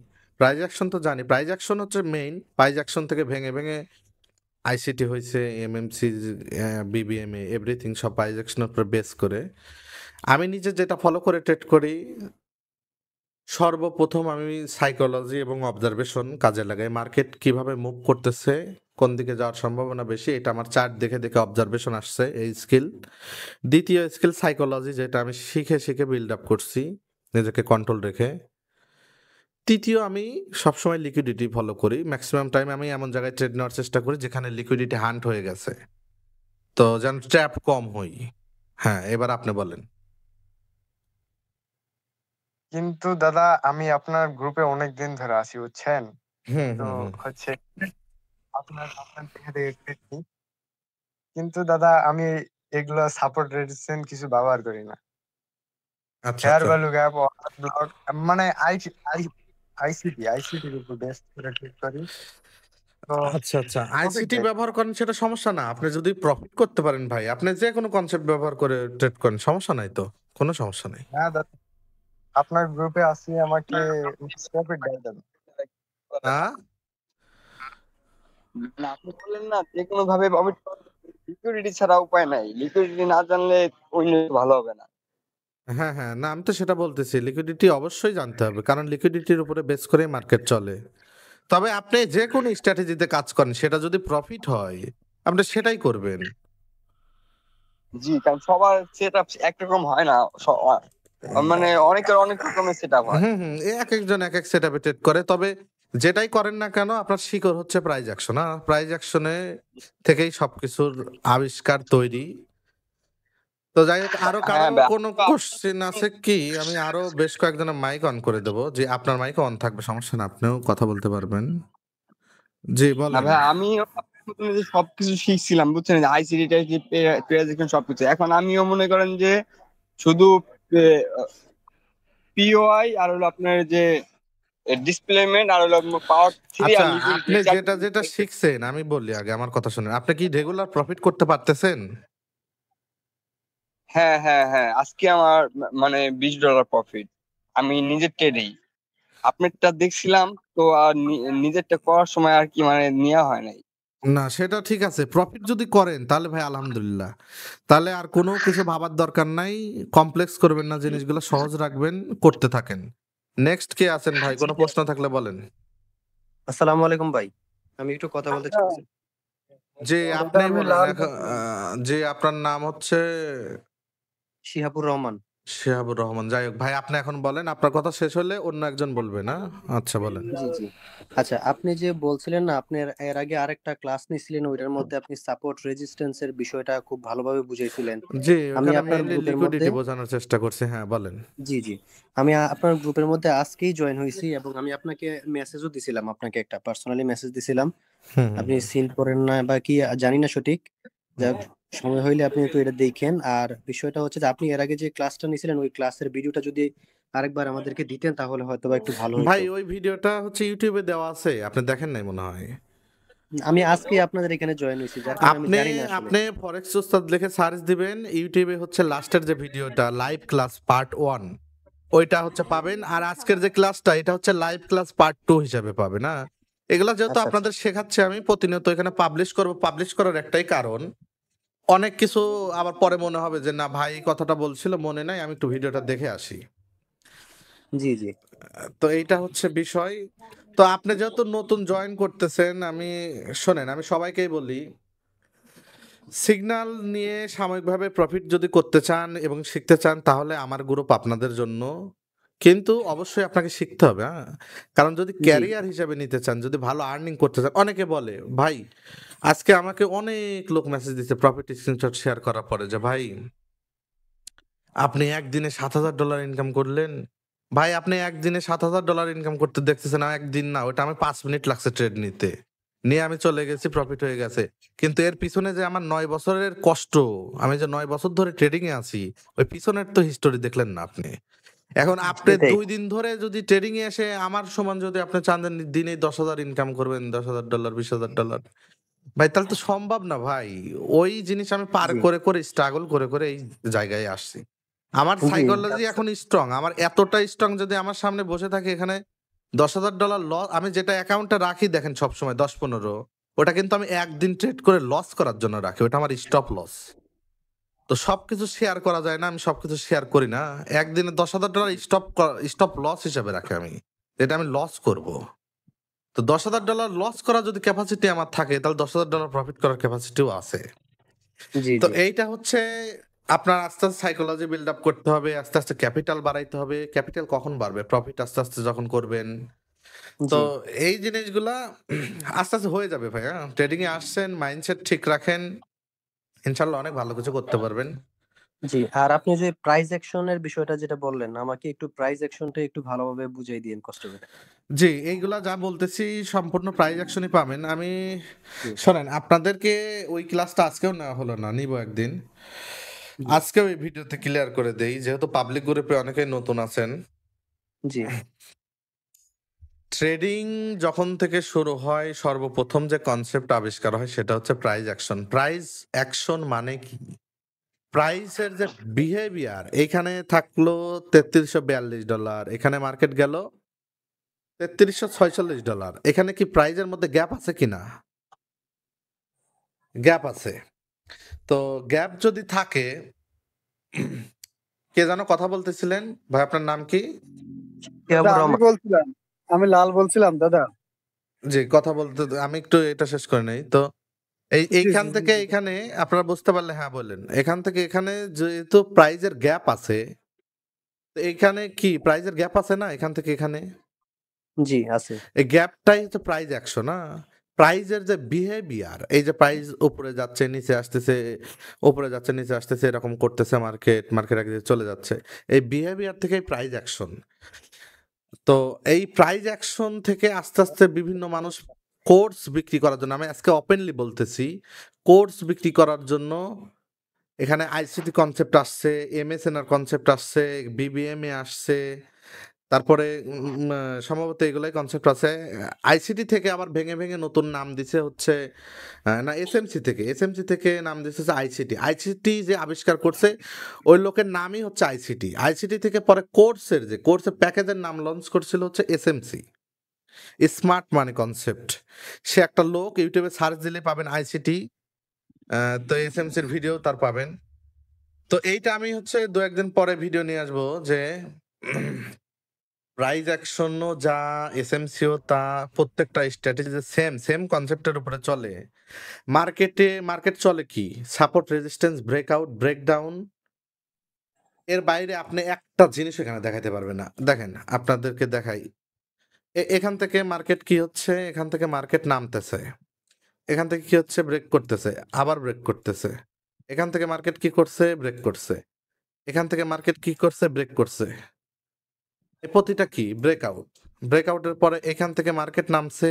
প্রাইজ অ্যাকশন তো জানি, প্রাইজ অ্যাকশন হচ্ছে মেইন। প্রাইজ অ্যাকশন থেকে ভেঙে ভেঙে আইসিটি হয়েছে, এমএমসি, বিবিএমএ, এভরিথিং সব প্রাইজ অ্যাকশনের উপর বেস করে। আমি নিজে যেটা ফলো করে ট্রেড করি, সর্বপ্রথম আমি সাইকোলজি এবং অবজারভেশন কাজে লাগাই। মার্কেট কিভাবে মুভ করতেছে, কোন দিকে যাওয়ার সম্ভাবনা বেশি, এটা আমার চার্ট দেখে দেখে অবজারভেশন আসছে, এই স্কিল। দ্বিতীয় স্কিল সাইকোলজি, যেটা আমি শিখে শিখে বিল্ড আপ করছি নিজেকে কন্ট্রোল রেখে। তৃতীয়, আমি সবসময় লিকুইডিটি ফলো করি। ম্যাক্সিমাম টাইম আমি এমন জায়গায় ট্রেড নেওয়ার চেষ্টা করি যেখানে লিকুইডিটি হান্ট হয়ে গেছে, তো যেন ট্র্যাপ কম হই। হ্যাঁ, এবার আপনি বলেন। কিন্তু দাদা আমি আপনার গ্রুপে অনেক দিন ধরে আছি, বুঝছেন? হুম তো হুম হুম হচ্ছে আপনার আপনার থেকে trade নিই। কিন্তু দাদা আমি এগুলো সাপোর্ট রেজিস্ট্যান্স কিছু ব্যবহার করি না। আচ্ছা ফেয়ার আচ্ছা ভ্যালু গ্যাপ, ব্লক, মানে আইসিটির উপর বেস করে ট্রেড করি। তো আচ্ছা আচ্ছা, প্রফিট আইসিটি দেয়। ব্যবহার করেন সেটা সমস্যা না, আপনি যদি প্রফিট করতে পারেন ভাই, আপনি যে কোনো কনসেপ্ট ব্যবহার করে ট্রেড করেন, সমস্যা নাই তো, কোনো সমস্যা নাই। হ্যাঁ দাদা, আপনার গ্রুপে আসি, আমাকে প্রফিট দেয় দাদা। হ্যাঁ না, আপনি বললেন না যে কোনো ভাবে প্রফিট, লিকুইডিটি ছাড়া উপায় নাই, লিকুইডিটি না জানলে অন্য ভালো হবে না। হ্যাঁ হ্যাঁ, না আমি তো সেটা বলতেছি, লিকুইডিটি অবশ্যই জানতে হবে, কারণ লিকুইডিটির উপরে বেস করে মার্কেট চলে। তবে আপনি যে কোনো স্ট্র্যাটেজিতে কাজ করেন, সেটা যদি প্রফিট হয় আপনি সেটাই করবেন। জি, কারণ সবার সেট আপ একরকম হয় না, মানে অনেকের অনেক রকমের সেট আপ হয়। এক একজন এক এক সেটআপে ট্রেড করে। তবে যেটাই করেন না কেন, আপনার শিকড় হচ্ছে প্রাইজ অ্যাকশন। আর প্রাইজ অ্যাকশনে থেকেই সবকিছুর আবিষ্কার তৈরি। তো যাই হোক, আরো কারো হ্যাঁ কোনো কোশ্চেন আছে কি? আমি আরো বেশ কয়েকজনের মাইক অন করে দেবো, যে আপনার মাইক অন থাকবে, সমস্যা না, আপনিও কথা বলতে পারবেন। জি না বলেন। ভাই, আমিও আপনার মতন যে সবকিছু শিখছিলাম, বুঝছেন, আইসিডি টাইসিডি প্রেজেন্টেশন সবকিছু। এখন আমিও মনে করেন যে শুধু পিওআই আর হলো আপনার যে ডিসপ্লেমেন্ট আর হলো পাওয়ার থ্রি আচ্ছা, আর লিকুইডিটি আপনি যেটা যেটা শিখছেন, আমি বলি আগে আমার কথা শুনেন, আপনি কি রেগুলার প্রফিট করতে পারতেছেন? হ্যাঁ হ্যাঁ হ্যাঁ, আজকে আমার মানে $20 প্রফিট, আমি নিজের ট্রেডেই। আপনারটা দেখছিলাম তো, আর নিজেরটা করার সময় আর কি মানে নেওয়া হয় নাই। না, সেটা ঠিক আছে, প্রফিট যদি করেন তাহলে ভাই আলহামদুলিল্লাহ, তাহলে আর কোনো কিছু ভাবার দরকার নাই। কমপ্লেক্স করবেন না, জিনিসগুলো সহজ রাখবেন, করতে থাকেন। নেক্সট কে আছেন ভাই, কোনো প্রশ্ন থাকলে বলেন। আসসালামু আলাইকুম ভাই, আমি একটু কথা বলতে চাচ্ছি। যে দাদা আপনি আমি বলেন লাল এখন, যে আপনার নাম হচ্ছে শিহাবুর রহমান। শিহাবুর রহমান, যাই হোক ভাই আপনি এখন বলেন, আপনার কথা শেষ হলে অন্য একজন বলবে না? আচ্ছা বলেন। জি জি। আচ্ছা, আপনি যে বলছিলেন না, আপনি এর আগে আরেকটা ক্লাস নিছিলেন, ওইটার মধ্যে আপনি সাপোর্ট রেজিস্ট্যান্সের বিষয়টা খুব ভালোভাবে বুঝাইছিলেন। জি, আমি ওখানে আপনার মেইনলি গ্রুপের মধ্যে লিকুইডিটি বোঝানোর চেষ্টা করছি। হ্যাঁ বলেন। জি জি, আমি আপনার গ্রুপের মধ্যে আজকেই জয়েন হয়েছি, এবং আমি আপনাকে মেসেজও দিছিলাম, আপনাকে একটা পার্সোনালি মেসেজ দিছিলাম। হুম আপনি সিন করেন না বা কি জানি না সঠিক, যাক সময় হইলে আপনি একটু এটা দেখেন। আর বিষয়টা হচ্ছে যে আপনি এর আগে যে ক্লাসটা নিয়েছিলেন, ওই ক্লাসের ভিডিওটা যদি আরেকবার আমাদেরকে দিতেন তাহলে হয়তো বা একটু ভালো ভাই হতো। ওই ভিডিওটা হচ্ছে ইউটিউবে দেওয়া আছে, আপনি দেখেন নাই মনে হয়। আমি আজকে আপনাদের এখানে জয়েন হয়েছি, যার কারণে আমি আপনি জানি না আসলে। আপনি ফরেক্স উস্তাদ লিখে সার্চ দিবেন, ইউটিউবে হচ্ছে লাস্টের যে ভিডিওটা লাইভ ক্লাস পার্ট 1 ওইটা হচ্ছে পাবেন, আর আজকের যে ক্লাসটা এটা হচ্ছে লাইভ ক্লাস পার্ট 2 হিসাবে পাবেন। না এগুলা যেহেতু আচ্ছা আচ্ছা। আপনাদের শেখাচ্ছে, আমি প্রতিনিয়ত এখানে পাবলিশ করব। পাবলিশ করার একটাই কারণ, অনেক কিছু আবার পরে মনে হবে যে না ভাই এই কথাটা বলছিল মনে নাই, আমি একটু ভিডিওটা দেখে আসি। জি জি তো এইটা হচ্ছে বিষয়। তো আপনি যেহেতু নতুন জয়েন করতেছেন, আমি শোনেন, আমি সবাইকেই বলি, সিগন্যাল নিয়ে সাময়িকভাবে প্রফিট যদি করতে চান এবং শিখতে চান তাহলে আমার গ্রুপ আপনাদের জন্য। কিন্তু অবশ্যই আপনাকে শিখতে হবে, হ্যাঁ। কারণ যদি জি ক্যারিয়ার হিসেবে নিতে চান, যদি ভালো আর্নিং করতে চান, অনেকে বলে ভাই, আজকে আমাকে অনেক লোক মেসেজ দিচ্ছে প্রফিট স্ক্রিনশট শেয়ার করার পরে যে ভাই আপনি একদিনে $7,000 ইনকাম করলেন। ভাই আপনি একদিনে $7,000 ইনকাম করতে দেখতেছেন, একদিন না, ওটা আমি 5 মিনিট লাগছে ট্রেড নিতে, নিয়ে আমি চলে গেছি, প্রফিট হয়ে গেছে। কিন্তু এর পিছনে যে আমার 9 বছরের কষ্ট, আমি যে 9 বছর ধরে ট্রেডিং এ আছি, ওই পিছনের তো হিস্টোরি দেখলেন না আপনি। এখন আপনি সেটাই। 2 দিন ধরে যদি ট্রেডিং এ এসে আমার সমান যদি আপনি চান যে দিনে 10,000 ইনকাম করবেন, $10,000 $20,000, ভাই তাহলে তো সম্ভব না ভাই। ওই জিনিস আমি পার জি করে করে স্ট্রাগল করে করে এই জায়গায় আসছি। আমার জি সাইকোলজি এখন স্ট্রং, আমার এতটা স্ট্রং, যদি আমার সামনে বসে থাকে এখানে $10,000 লস, আমি যেটা অ্যাকাউন্টে রাখি দেখেন সবসময় 10-15, ওটা কিন্তু আমি একদিন ট্রেড করে লস করার জন্য রাখি, ওটা আমার স্টপ লস। তো সবকিছু শেয়ার করা যায় না, আমি সবকিছু শেয়ার করি না। একদিনে $10,000 স্টপ লস হিসেবে রাখি আমি, এটা আমি লস করব। তো $10,000 লস করার যদি ক্যাপাসিটি আমার থাকে, তাহলে $10,000 প্রফিট করার ক্যাপাসিটিও আছে। জি তো জি এইটা হচ্ছে আপনার আস্তে আস্তে সাইকোলজি বিল্ড আপ করতে হবে, আস্তে আস্তে ক্যাপিটাল বাড়াইতে হবে। ক্যাপিটাল কখন বাড়বে? প্রফিট আস্তে আস্তে যখন করবেন। তো জি এই জিনিসগুলা আস্তে আস্তে হয়ে যাবে ভাইয়া। ট্রেডিং এ আসছেন, মাইন্ডসেট ঠিক রাখেন, ইনশাল্লাহ অনেক ভালো কিছু করতে পারবেন। জি। আর আপনি যে প্রাইস অ্যাকশনের বিষয়টা যেটা বললেন, আমাকে একটু প্রাইস অ্যাকশনটা একটু ভালোভাবে বুঝিয়ে দিন কষ্ট করে। জি, এইগুলা যা বলতেছি সম্পূর্ণ প্রাইজ অ্যাকশনই পাবেন। আমি জি শোনেন, আপনাদেরকে ওই ক্লাসটা আজকেও নেওয়া হলো না, নিব একদিন। জি আজকেও এই ভিডিওতে ক্লিয়ার করে দেই, যেহেতু পাবলিক গ্রুপে অনেকেই নতুন আছেন। জি ট্রেডিং যখন থেকে শুরু হয়, সর্বপ্রথম যে কনসেপ্ট আবিষ্কার হয় সেটা হচ্ছে প্রাইস অ্যাকশন। প্রাইস অ্যাকশন মানে কি? প্রাইসের যে বিহেভিয়ার, এখানে থাকলো $3342, এখানে মার্কেট গেল $3346, এখানে কি প্রাইজের মধ্যে গ্যাপ আছে কিনা? গ্যাপ আছে। তো গ্যাপ যদি থাকে, কে যেন কথা বলতেছিলেন ভাই, আপনার নাম কি? দাদা শিহাবুর আমি রহমান। বলছিলাম, আমি লাল বলছিলাম দাদা। জি, কথা বলতে আমি একটু এটা শেষ করে নেই। তো জি এইখান জি জি থেকে জি। এখানে আপনারা বুঝতে পারলে হ্যাঁ বললেন। এখান থেকে এখানে যেহেতু প্রাইজের গ্যাপ আছে, তো এখানে কি প্রাইজের গ্যাপ আছে না? এখান থেকে এখানে জি আছে। এই গ্যাপটাই হচ্ছে প্রাইজ অ্যাকশন। না, প্রাইজের যে বিহেভিয়ার, এই যে প্রাইস উপরে যাচ্ছে নিচে আসতেছে, উপরে যাচ্ছে নিচে আসতেছে, এরকম করতেছে মার্কেট আগে চলে যাচ্ছে, এই বিহেভিয়ার থেকেই প্রাইজ অ্যাকশন। তো এই প্রাইজ অ্যাকশন থেকে আস্তে আস্তে বিভিন্ন মানুষ কোর্স বিক্রি করার জন্য, আমি আজকে ওপেনলি বলতেছি, কোর্স বিক্রি করার জন্য এখানে আইসিটি কনসেপ্ট আসছে, এমএসএনআর কনসেপ্ট আসছে, বিবিএমএ আসছে, তারপরে সম্ভবত এগুলাই কনসেপ্ট আছে। আইসিটি থেকে আবার ভেঙে ভেঙে নতুন নাম দিছে হচ্ছে না, এসএমসি থেকে নাম দিছে হচ্ছে আইসিটি। আইসিটি যে আবিষ্কার করছে ওই লোকের নামই হচ্ছে আইসিটি। আইসিটি থেকে পরে কোর্সের প্যাকেজের নাম লঞ্চ করছিল হচ্ছে এসএমসি, স্মার্ট মানি কনসেপ্ট। সে একটা লোক, ইউটিউবে সার্চ দিলে পাবেন আইসিটি, তো এসএমসির ভিডিও তার পাবেন। তো এইটা আমি হচ্ছে 2-1 দিন পরে ভিডিও নিয়ে আসবো যে প্রাইজ অ্যাকশনও যা, এসএমসিও তা, প্রত্যেকটা স্ট্র্যাটেজি সেম কনসেপ্টের উপরে চলে। মার্কেট চলে কি? সাপোর্ট, রেজিস্ট্যান্স, ব্রেকআউট, ব্রেকডাউন, এর বাইরে আপনি একটা জিনিস এখানে দেখাতে পারবেন না। দেখেন আপনাদেরকে দেখাই। এখান থেকে মার্কেট কি হচ্ছে? এখান থেকে মার্কেট নামতেছে। এখান থেকে কি হচ্ছে? ব্রেক করতেছে, আবার ব্রেক করতেছে। এখান থেকে মার্কেট কি করছে? ব্রেক করছে। এখান থেকে মার্কেট কি করছে? ব্রেক করছে। প্রতিটা কি? ব্রেকআউট। ব্রেকআউটের পরে এখান থেকে মার্কেট নামছে,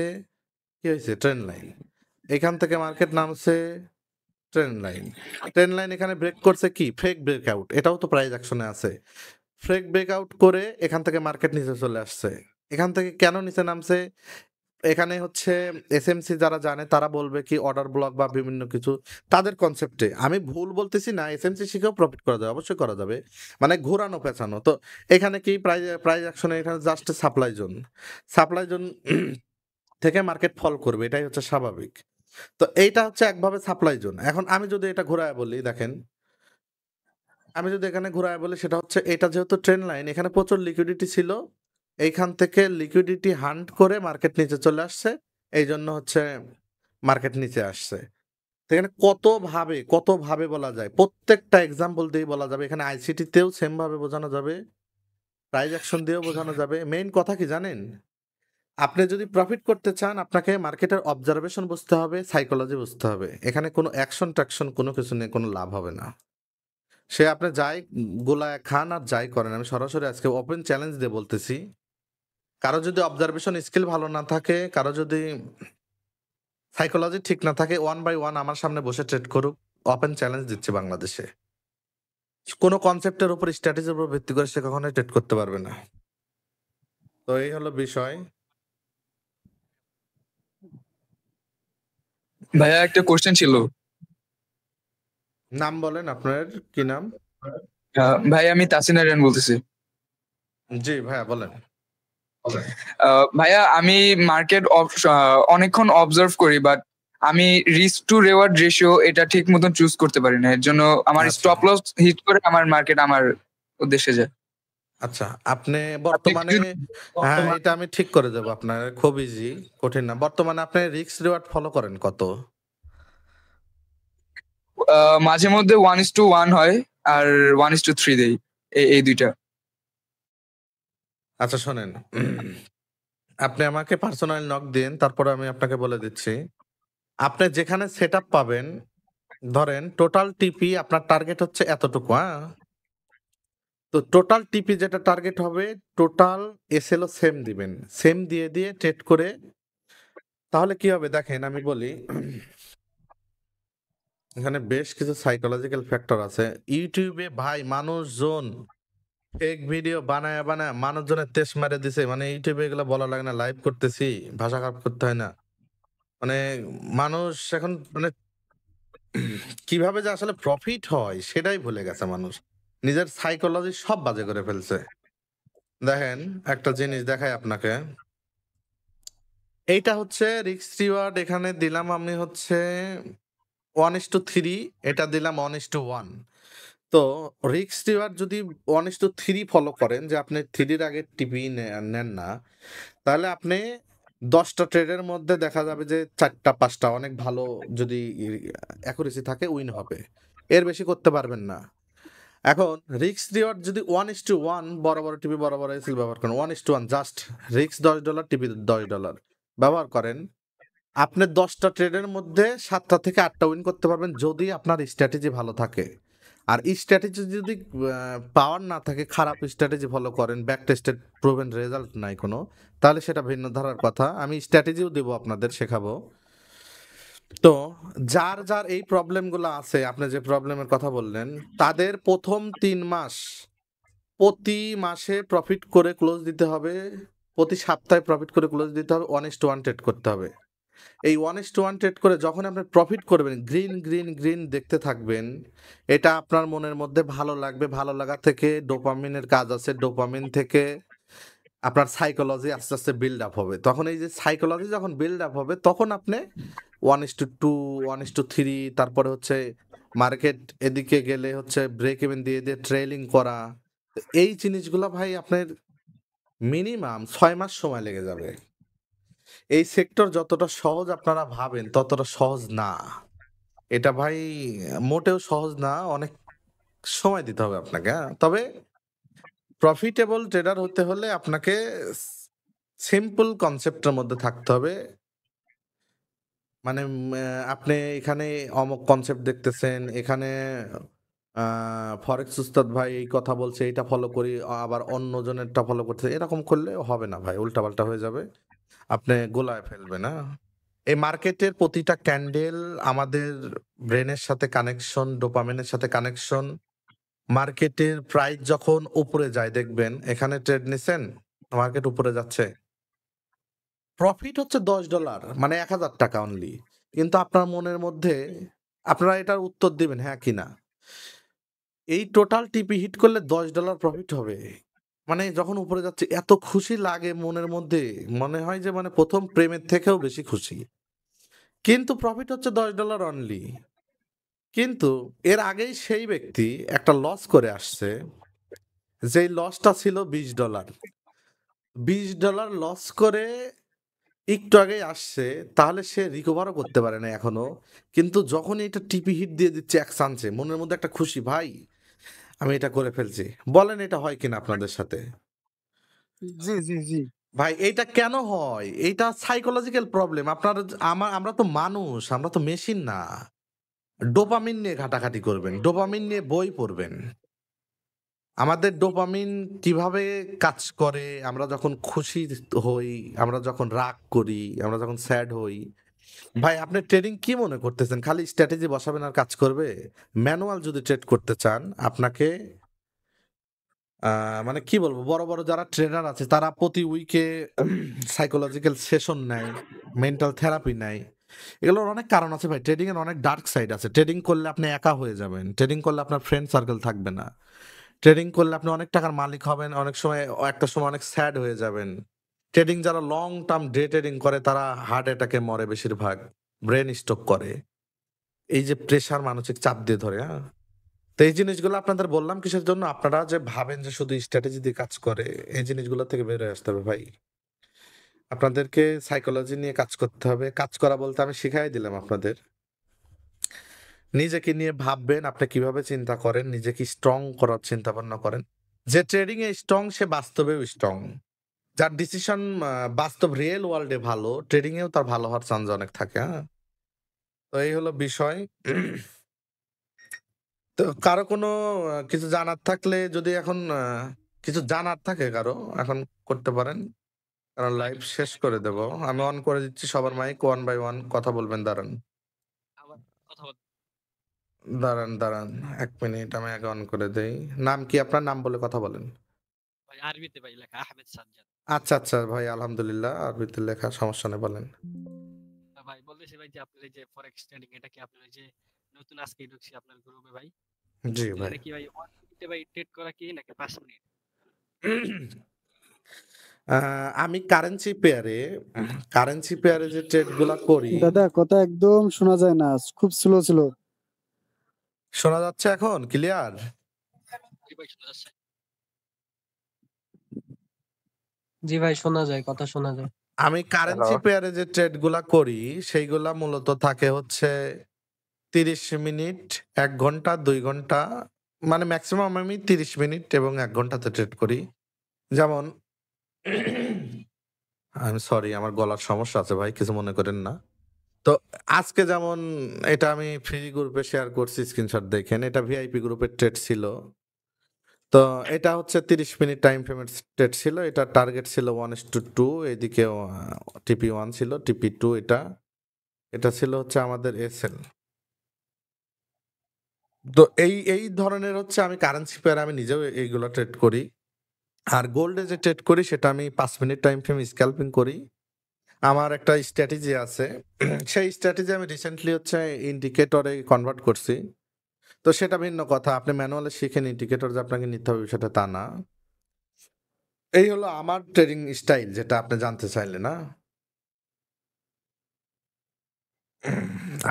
কি হয়েছে? Trend line. এখান থেকে মার্কেট নামছে, ট্রেন্ড লাইন। ট্রেন্ড লাইন এখানে ব্রেক করছে কি? Fake breakout. এটাও তো প্রাইস অ্যাকশনে আছে। ফেক ব্রেকআউট করে এখান থেকে মার্কেট নিচে চলে আসছে। এখান থেকে কেন নিচে নামছে? এখানে হচ্ছে এসএমসি যারা জানে তারা বলবে কি অর্ডার ব্লক বা বিভিন্ন কিছু তাদের কনসেপ্টে। আমি ভুল বলতেছি না, এসএমসি শিখেও প্রফিট করা যাবে, অবশ্যই করা যাবে। মানে ঘোরানো পেঁচানো। তো এখানে কি প্রাইস অ্যাকশনে এখানে just supply zone. Supply zone থেকে মার্কেট ফল করবে, এটাই হচ্ছে স্বাভাবিক। তো এইটা হচ্ছে একভাবে সাপ্লাই জোন। এখন আমি যদি এটা ঘোরায় বলি, দেখেন আমি যদি এখানে ঘোরায় বলি, সেটা হচ্ছে এটা যেহেতু ট্রেন্ড লাইন, এখানে প্রচুর লিকুইডিটি ছিল। এইখান থেকে লিকুইডিটি হান্ট করে মার্কেট নিচে চলে আসছে, এই জন্য হচ্ছে মার্কেট নিচে আসছে। এখানে কত ভাবে বলা যায়, প্রত্যেকটা এক্সাম্পল দিয়ে বলা যাবে। এখানে আইসিটিতেও সেম ভাবে বোঝানো যাবে, প্রাইস অ্যাকশন দিয়েও বোঝানো যাবে। মেইন কথা কি জানেন? আপনি যদি প্রফিট করতে চান, আপনাকে মার্কেটের অবজারভেশন বুঝতে হবে, সাইকোলজি বুঝতে হবে। এখানে কোনো অ্যাকশন ট্যাকশন কোনো কিছু নিয়ে কোনো লাভ হবে না। সে আপনি যাই গোলায় খান আর যাই করেন, আমি সরাসরি আজকে ওপেন চ্যালেঞ্জ দিয়ে বলতেছি, কারো যদি অবজারভেশন স্কিল ভালো না থাকে, কারো যদি সাইকোলজি ঠিক না থাকে, 1 বাই 1 আমার সামনে বসে ট্রেড করুক। ওপেন চ্যালেঞ্জ দিচ্ছে বাংলাদেশে। কোনো কনসেপ্টের উপর, স্ট্র্যাটেজির উপর ভিত্তি করে সে কখনোই ট্রেড করতে পারবে না। তো এই হলো বিষয়। ভাইয়া একটা কোশ্চেন ছিল। নাম বলেন, আপনার কি নাম? ভাই আমি তাসিন আরিয়ান বলতেছি। জি ভাইয়া বলেন। ভাইয়া আমি মার্কেট অনেকক্ষণ অবজার্ভ করি, বাট আমি রিস্ক টু রেওয়ার্ড রেশিও এটা ঠিক মতন চুজ করতে পারি না। এর জন্য আমার আচ্ছা। স্টপ লস হিট করে আমার মার্কেট আমার উদ্দেশ্যে যায়। আচ্ছা, আপনি বর্তমানে, হ্যাঁ এটা আমি ঠিক করে দেবো আপনার, খুব ইজি, কঠিন না। বর্তমানে আপনি রিস্ক রিওয়ার্ড ফলো করেন কত? মাঝে মধ্যে 1:1 হয় আর 1:3 দেই, এই দুইটা। আচ্ছা শোনেন, আপনি আমাকে পার্সোনাল নক দিন, তারপরে আমি আপনাকে বলে দিচ্ছি। আপনি যেখানে সেট আপ পাবেন, ধরেন টোটাল টিপি আপনার টার্গেট হচ্ছে এতটুকু, হ্যাঁ? তো টোটাল টিপি যেটা টার্গেট হবে, টোটাল এসএলও সেম দিবেন। সেম দিয়ে দিয়ে ট্রেড করে, তাহলে কি হবে দেখেন আমি বলি। এখানে বেশ কিছু সাইকোলজিক্যাল ফ্যাক্টর আছে। ইউটিউবে ভাই মানুষজন ফেক ভিডিও বানায় বানায় মানুষজনের তেজ মেরে দিছে। মানে ইউটিউবে এগুলো বলা লাগে না, লাইভ করতেছি, ভাষা খারাপ করতে হয় না। মানে মানুষ এখন মানে কিভাবে যে আসলে প্রফিট হয় সেটাই ভুলে গেছে মানুষ। নিজের সাইকোলজি সব বাজে করে ফেলছে। দেখেন একটা জিনিস দেখাই আপনাকে। এইটা হচ্ছে রিস্ক রিওয়ার্ড, এখানে দিলাম আমি হচ্ছে 1:3, এটা দিলাম 1:1। তো রিস্ক রিওয়ার্ড যদি 1:3 ফলো করেন, যে আপনি 3-র আগে টিপি নেন না, তাহলে আপনি 10টা ট্রেডের মধ্যে দেখা যাবে যে 4টা 5টা অনেক ভালো যদি অ্যাকুরেসি থাকে উইন হবে। এর বেশি করতে পারবেন না। এখন রিস্ক রিওয়ার্ড যদি 1:1, বড় বড় টিপি বড় বড় এসএল ব্যবহার করেন, 1:1 জাস্ট রিস্ক $10, টিপি $10 ব্যবহার করেন, আপনি 10টা ট্রেডের মধ্যে 7টা থেকে 8টা উইন করতে পারবেন, যদি আপনার স্ট্র্যাটেজি ভালো থাকে। আর স্ট্র্যাটেজি যদি পাওয়ার না থাকে, খারাপ স্ট্র্যাটেজি ফলো করেন, ব্যাক টেস্টেড প্রুভেন রেজাল্ট নাই কোনো, তাহলে সেটা ভিন্ন ধারার কথা। আমি স্ট্র্যাটেজিও দেবো আপনাদের, শেখাবো। তো যার যার এই প্রবলেমগুলো আছে, আপনি যে প্রবলেমের কথা বললেন, তাদের প্রথম 3 মাস প্রতি মাসে প্রফিট করে ক্লোজ দিতে হবে, প্রতি সপ্তাহে প্রফিট করে ক্লোজ দিতে হবে, 1:1 ট্রেড করতে হবে। এই 1:1 ট্রেড করে যখন আপনি প্রফিট করবেন, গ্রিন গ্রিন গ্রিন দেখতে থাকবেন, এটা আপনার মনের মধ্যে ভালো লাগবে। ভালো লাগা থেকে ডোপামিনের কাজ আছে, ডোপামিন থেকে আপনার সাইকোলজি আস্তে আস্তে বিল্ড আপ হবে। তখন এই যে সাইকোলজি যখন বিল্ড আপ হবে, তখন আপনি 1:2, 1:3, তারপরে হচ্ছে মার্কেট এদিকে গেলে হচ্ছে ব্রেক ইভেন দিয়ে দিয়ে ট্রেলিং করা। এই জিনিসগুলো ভাই আপনার মিনিমাম 6 মাস সময় লেগে যাবে। এই সেক্টর যতটা সহজ আপনারা ভাবেন, ততটা সহজ না। এটা ভাই মোটেও সহজ না, অনেক সময় দিতে হবে আপনাকে, হ্যাঁ? তবে প্রফিটেবল ট্রেডার হতে হলে আপনাকে সিম্পল কনসেপ্টের মধ্যে থাকতে হবে। মানে আপনি এখানে অমুক কনসেপ্ট দেখতেছেন, এখানে ফরেক্স উস্তাদ ভাই এই কথা বলছে, এটা ফলো করি, আবার অন্যজনেরটা ফলো করছে, এরকম করলে হবে না ভাই, উল্টাপাল্টা হয়ে যাবে, আপনি গোলায় ফেলবেন। না, এই মার্কেটের প্রতিটা ক্যান্ডেল আমাদের ব্রেনের সাথে কানেকশন, ডোপামিনের সাথে কানেকশন। মার্কেটের প্রাইস যখন উপরে যায় দেখবেন, এখানে ট্রেড নিছেন, মার্কেট উপরে যাচ্ছে, প্রফিট হচ্ছে $10, মানে 1000 টাকা অনলি, কিন্তু আপনার মনের মধ্যে আপনারা এটার উত্তর দিবেন হ্যাঁ কিনা, এই টোটাল টিপি হিট করলে $10 প্রফিট হবে। মানে যখন উপরে যাচ্ছে এত খুশি লাগে মনের মধ্যে, মনে হয় যে মানে প্রথম প্রেমের থেকেও বেশি খুশি, কিন্তু প্রফিট হচ্ছে $10 অনলি। কিন্তু এর আগেই সেই ব্যক্তি একটা লস করে আসছে, যেই লসটা ছিল $20। $20 লস করে একটু আগেই আসছে, তাহলে সে রিকভারও করতে পারে না এখনো, কিন্তু যখন এটা টিপি হিট দিয়ে দিচ্ছে এক চান্সে, মনের মধ্যে একটা খুশি, ভাই আমি এটা করে ফেলছি। বলেন এটা হয় কিনা আপনাদের সাথে? জি জি জি ভাই এইটা কেন হয়? এইটা সাইকোলজিক্যাল প্রবলেম। আমরা তো মানুষ, আমরা তো মেশিন না। ডোপামিন নিয়ে ঘাটাঘাটি করবেন, ডোপামিন নিয়ে বই পড়বেন। আমাদের ডোপামিন কিভাবে কাজ করে, আমরা যখন খুশি হই, আমরা যখন রাগ করি, আমরা যখন স্যাড হই। ভাই আপনি ট্রেডিং কি মনে করতেছেন খালি স্ট্র্যাটেজি বসাবেন আর কাজ করবে? ম্যানুয়াল যদি ট্রেড করতে চান, আপনাকে মানে কি বলবো, বড় বড় যারা ট্রেনার আছে তারা প্রতি উইকে সাইকোলজিক্যাল সেশন নেয়, মেন্টাল থেরাপি নেয়। এগুলোর অনেক কারণ আছে ভাই। ট্রেডিং এর অনেক ডার্ক সাইড আছে। ট্রেডিং করলে আপনি একা হয়ে যাবেন, ট্রেডিং করলে আপনার ফ্রেন্ড সার্কেল থাকবে না, ট্রেডিং করলে আপনি অনেক টাকার মালিক হবেন, অনেক সময় একটা সময় অনেক স্যাড হয়ে যাবেন। ট্রেডিং যারা লং টার্ম ডে ট্রেডিং করে তারা হার্ট অ্যাটাকে মরে বেশিরভাগ, ব্রেন স্ট্রোক করে, এই যে প্রেশার, মানসিক চাপ দিয়ে ধরে। হ্যাঁ, তো এই জিনিসগুলো আপনাদের বললাম কিসের জন্য, আপনারা যে ভাবেন যে শুধু স্ট্র্যাটেজি দিয়ে কাজ করে, এই জিনিসগুলো থেকে বের হয়ে আসতে হবে ভাই। আপনাদেরকে সাইকোলজি নিয়ে কাজ করতে হবে। কাজ করা বলতে আমি শিখাই দিলাম আপনাদের, নিজেকে নিয়ে ভাববেন আপনি কিভাবে চিন্তা করেন, নিজেকে স্ট্রং করার চিন্তা ভাবনা করেন। যে ট্রেডিং এ স্ট্রং সে বাস্তবেও স্ট্রং, যার ডিসিশন বাস্তব রিয়েল ওয়ার্ল্ডে ভালো, ট্রেডিং এও তার ভালো হওয়ার চান্স অনেক থাকে। হ্যাঁ, তো এই হলো বিষয়। তো কারো কোনো কিছু জানার থাকলে, যদি এখন কিছু জানার থাকে কারো, এখন করতে পারেন, কারণ লাইভ শেষ করে দেব। আমি অন করে দিচ্ছি সবার মাইক, 1 বাই 1 কথা বলবেন। দাঁড়ান দাঁড়ান দাঁড়ান 1 মিনিট, আমি আগে অন করে দেই। নাম কি আপনার? নাম বলে কথা বলেন। আচ্ছা আচ্ছা ভাই, আলহামদুলিল্লাহ, আরবিতে লেখা, সমস্যা নেই, বলেন। জি ভাই। আমি কারেন্সি পেয়ারে যে ট্রেড গুলা করি। দাদা কথা একদম শোনা যায় না, খুব স্লো স্লো। শোনা যাচ্ছে এখন ক্লিয়ার? জি ভাই শোনা যায়, কথা শোনা যায়। আমি কারেন্সি পেয়ারে যে ট্রেড গুলা করি সেইগুলা মূলত থাকে হচ্ছে 30 মিনিট, 1 ঘন্টা, 2 ঘন্টা, মানে ম্যাক্সিমাম আমি 30 মিনিট এবং 1 ঘন্টাতে ট্রেড করি। যেমন আমি সরি, আমার গলার সমস্যা আছে ভাই, কিছু মনে করেন না। তো আজকে যেমন এটা আমি ফ্রি গ্রুপে শেয়ার করছি, স্ক্রিনশট দেখেন, এটা ভিআইপি গ্রুপের ট্রেড ছিল। তো এটা হচ্ছে 30 মিনিট টাইম ফ্রেমের ট্রেড ছিল। এটা টার্গেট ছিল 1:2, এদিকে TP1 ছিল, TP2 এটা ছিল হচ্ছে আমাদের এসএল। তো এই ধরনের হচ্ছে আমি কারেন্সি পেয়ারে আমি নিজেও এইগুলো ট্রেড করি। আর গোল্ডে যে ট্রেড করি সেটা আমি 5 মিনিট টাইম ফ্রেম স্ক্যালপিং করি। আমার একটা স্ট্র্যাটেজি আছে, সেই স্ট্র্যাটেজি আমি রিসেন্টলি হচ্ছে ইন্ডিকেটরে কনভার্ট করছি। তো সেটা ভিন্ন কথা, আপনি ম্যানুয়ালে শিখেন ইন্ডিকেটর যে আপনাকে নিতে হবে সেটা তা না। এই হলো আমার ট্রেডিং স্টাইল, যেটা আপনি জানতে চাইলে না।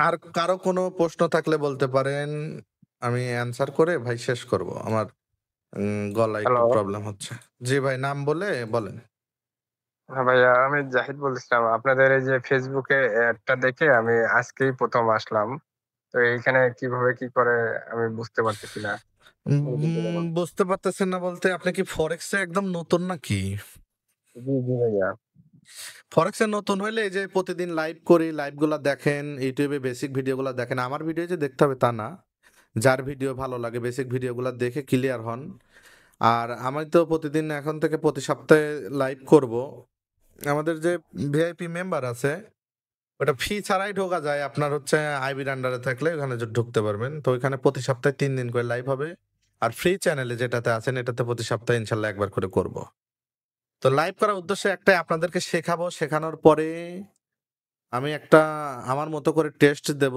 আর কারো কোনো প্রশ্ন থাকলে বলতে পারেন, আমি অ্যান্সার করে ভাই শেষ করব। আমার গলায় একটু হ্যালো প্রবলেম হচ্ছে। জি ভাই, নাম বলে বলেন। হ্যাঁ ভাইয়া, আমি জাহিদ বলছিলাম। আপনাদের এই যে ফেসবুকে অ্যাডটা দেখে আমি আজকেই প্রথম আসলাম। তো এইখানে কিভাবে কি করে আমি বুঝতে পারতেছি না। বুঝতে পারতেছেন না বলতে আপনি কি ফরেক্সে একদম নতুন নাকি? জি জি ভাইয়া। ফরেক্সে নতুন হইলে এই যে প্রতিদিন লাইভ করি, লাইভগুলা দেখেন, ইউটিউবে বেসিক ভিডিওগুলা দেখেন। আমার ভিডিও যে দেখতে হবে তা না। যার ভিডিও ভালো লাগে বেসিক ভিডিওগুলা দেখে ক্লিয়ার হন। আর আমি তো প্রতিদিন এখন থেকে প্রতি সপ্তাহে লাইভ করব। আমাদের যে ভিআইপি মেম্বার আছে ওটা ফি ছাড়াই ঢোকা যায়। আপনার হচ্ছে আইবির আন্ডারে থাকলে ওখানে ঢুকতে পারবেন। তো ওইখানে প্রতি সপ্তাহে 3 দিন করে লাইভ হবে। আর ফ্রি চ্যানেলে যেটাতে আছেন এটাতে প্রতি সপ্তাহে ইনশাল্লাহ একবার করে করব। তো লাইভ করার উদ্দেশ্য একটাই, আপনাদেরকে শেখাবো। শেখানোর পরে আমি একটা আমার মতো করে টেস্ট দেব।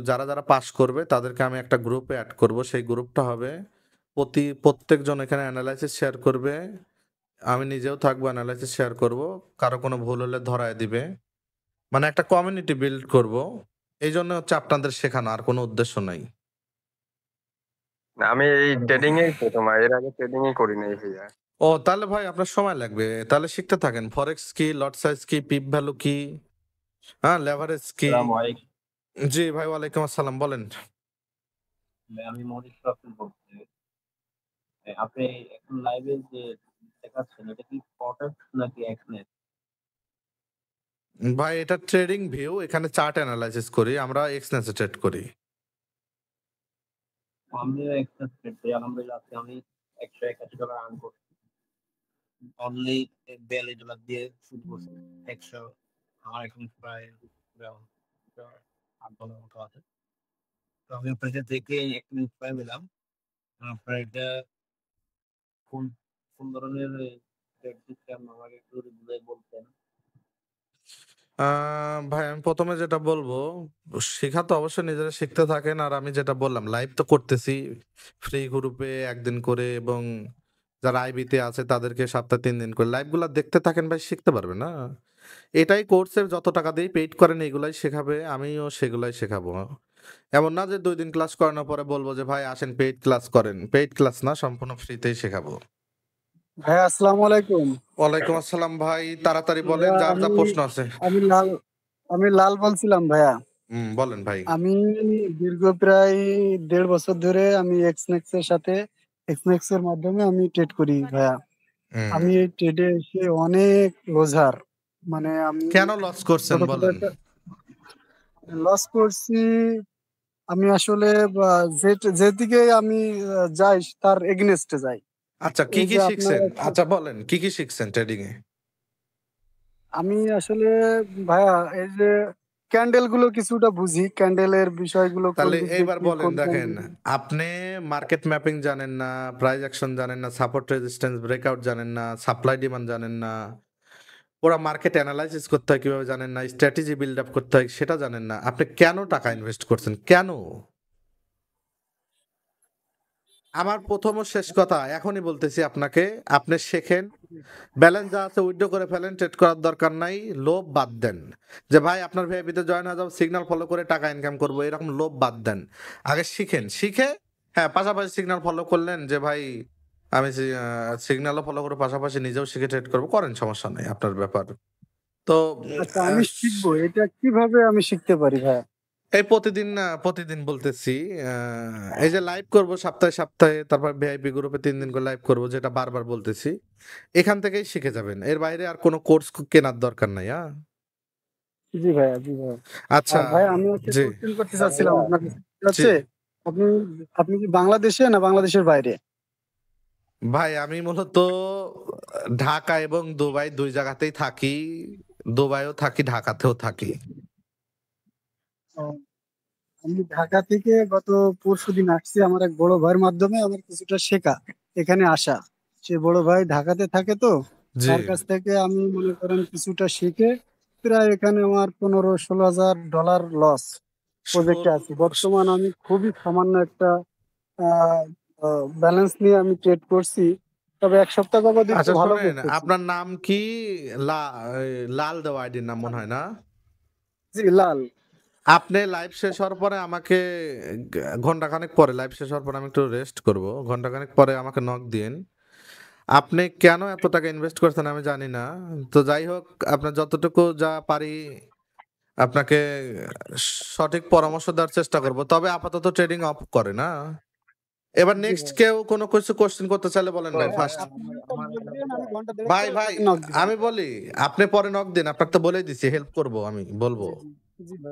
যারা পাস করবে তাদেরকে আমি একটা গ্রুপে অ্যাড করব। সেই গ্রুপটা হবে প্রত্যেকজন এখানে অ্যানালাইসিস শেয়ার করবে। আমি নিজেও থাকবো, অ্যানালাইসিস শেয়ার করব। কারো কোনো ভুল হলে ধরায় দিবে। মানে একটা কমিউনিটি বিল্ড করব। এইজন্য হচ্ছে আপনাদের শেখানো, আর কোনো উদ্দেশ্য নাই। না, আমি এই ট্রেডিং এই প্রথম, এর আগে ট্রেডিং ই করি নাই ভাইয়া। ও তাহলে ভাই আপনার সময় লাগবে। তাহলে শিখতে থাকেন ফরেক্স কি, লট সাইজ কি, পিপ ভ্যালু কি, হ্যাঁ লেভারেজ কি। আসসালামু আলাইকুম জি ভাই, ওয়ালাইকুম আসসালাম, বলেন। ভাই, আমি মনির রাফিল বলছি। আপনি এখন লাইভে যে দেখাচ্ছেন এটা কি প্রোডাক্ট নাকি এক্সনেট? ভাই এটা ট্রেডিং ভিউ, এখানে চার্ট অ্যানালাইসিস করি আমরা, এক্সনেসে ট্রেড করি। আমিও এক্সনেট ট্রেড করি, আলহামদুলিল্লাহ আজকে আমি $181 আর্ন করছি। অনলি $42 দিয়ে শুরু করছি। 100 আমার এখন প্রায় $8 মতো আছে। তো আমি আপনাকে থেকে একটা ইন্সপায়ার পেলাম। আপনার এটা কোন কোন ধরনের ট্রেড সিস্টেম আমাকে একটু বুঝাই বলতেন। ভাই আমি প্রথমে যেটা বলবো, শেখা তো অবশ্যই নিজেরা শিখতে থাকেন। আর আমি যেটা বললাম লাইভ তো করতেছি ফ্রি গ্রুপে একদিন করে, এবং যারা আইবিতে আছে তাদেরকে সপ্তাহে 3 দিন করে লাইভগুলো দেখতে থাকেন ভাই, শিখতে পারবে না। এটাই কোর্সের যত টাকা দিয়ে পেইড করেন এগুলাই শেখাবে, আমিও সেগুলাই শেখাবো। এমন না যে 2 দিন ক্লাস করানোর পরে বলবো যে ভাই আসেন পেইড ক্লাস করেন। পেইড ক্লাস না, সম্পূর্ণ ফ্রিতেই শেখাবো। ভাইয়া আসসালামু আলাইকুম। ওয়ালাইকুম আসসালাম ভাই, তাড়াতাড়ি বলেন ভাইয়া যার যা আমি প্রশ্ন আছে। আমি লাল আমি লাল বলছিলাম ভাইয়া। বলেন ভাই। আমি দীর্ঘ প্রায় 1.5 বছর ধরে আমি এক্সনেক্স এর মাধ্যমে আমি ট্রেড করি ভাইয়া। হুম। আমি এই ট্রেডে এসে অনেক লজার, মানে আমি কেন লস করছেন ছোট বলেন। একটা লস করছি। আমি আসলে যেদিকে আমি যাই তার এগেনস্টে যাই। আচ্ছা কি এই কি যে শিখছেন? আপনারা আচ্ছা বলেন কি কি শিখছেন ট্রেডিং এ? আমি আসলে ভাইয়া এই যে ক্যান্ডেল গুলো কিছুটা বুঝি, ক্যান্ডেলের বিষয়গুলো কোন তাহলে দিক দিয়ে এইবার কি, বলেন, কোন দেখেন ক্যান্ডেল। আপনি মার্কেট ম্যাপিং জানেন না, প্রাইস অ্যাকশন জানেন না, সাপোর্ট রেজিস্ট্যান্স ব্রেকআউট জানেন না, সাপ্লাই ডিমান্ড জানেন না, পুরো মার্কেট অ্যানালাইসিস করতে হয় কিভাবে জানেন না, স্ট্র্যাটেজি বিল্ড আপ করতে হয় সেটা জানেন না। আপনি কেন টাকা ইনভেস্ট করছেন কেন? আমার প্রথম ও শেষ কথা এখনই বলতেছি আপনাকে, আপনি শেখেন। ব্যালেন্স যা আছে উইথড্র করে ফেলেন, ট্রেড করার দরকার নাই। লোভ বাদ দেন যে ভাই আপনার ভিআইপিতে জয়েন হয়ে যাবো, সিগন্যাল ফলো করে টাকা ইনকাম করবো, এরকম লোভ বাদ দেন। আগে শিখেন, শিখে হ্যাঁ পাশাপাশি সিগন্যাল ফলো করলেন যে ভাই আমি সিগন্যালও ফলো করে পাশাপাশি নিজেও শিখে ট্রেড করবো, করেন, সমস্যা নেই, আপনার ব্যাপার। তো আচ্ছা আমি শিখবো, এটা কিভাবে আমি শিখতে পারি ভাইয়া? এই প্রতিদিন বলতেছি, এই যে লাইভ করব সপ্তাহে সপ্তাহে, তারপর ভিআইপি গ্রুপে 3 দিন করে লাইভ করব, যেটা বারবার বলতেছি, এখান থেকেই শিখে যাবেন। এর বাইরে আর কোনো কোর্স কেনার দরকার নাই। হ্যাঁ জি ভাইয়া, জি ভাইয়া। আচ্ছা। আর ভাই আমি একটা জি কোশ্চেন করতে চাচ্ছিলাম আপনার কাছে। ঠিক জি আছে, আপনি আপনি কি বাংলাদেশে না বাংলাদেশের বাইরে? ভাই আমি মূলত ঢাকা এবং দুবাই 2 জায়গাতেই থাকি। দুবাইও থাকি, ঢাকাতেও থাকি। ও, আমি ঢাকা থেকে গত পরশুদিন আসছি আমার এক বড় ভাইয়ের মাধ্যমে, আমার কিছুটা শেখা এখানে আসা। সে বড় ভাই ঢাকাতে থাকে, তো জি তার কাছ থেকে আমি মনে করেন কিছুটা শিখে প্রায় এখানে আমার $15,000-16,000 লস প্রজেক্টে আছি। বর্তমান আমি খুবই সামান্য একটা ব্যালেন্স নিয়ে আমি ট্রেড করছি, তবে 1 সপ্তাহ যাবত একটু আচ্ছা ভালো শোনেন, করতেছি। আপনার নাম কি? লাল দেওয়া আইডির নাম মনে হয় না? জি লাল। আপনি লাইভ শেষ হওয়ার পরে আমাকে ঘন্টাখানেক পরে, লাইভ শেষ হওয়ার পরে আমি একটু রেস্ট করব, ঘন্টাখানেক পরে আমাকে নক দিন। আপনি কেন এত টাকা ইনভেস্ট করছেন আমি জানি না। তো যাই হোক, আপনার যতটুকু যা পারি আপনাকে সঠিক পরামর্শ দেওয়ার চেষ্টা করব। তবে আপাতত ট্রেডিং অফ করে না। এবার জি নেক্সট ভাই কেউ কোনো কিছু কোশ্চেন করতে চাইলে বলেন তো ভাই ভাইয়া ফার্স্ট। আপনি আমার একটা আমার নক একটা দিবেন, আমি ঘন্টা দেড়েক ভাই পরে ভাই আপনাকে নক দিবেন। আমি বলি, আপনি পরে নক দিন, আপনাকে তো বলেই দিছি হেল্প করব, আমি বলবো। জি জি জি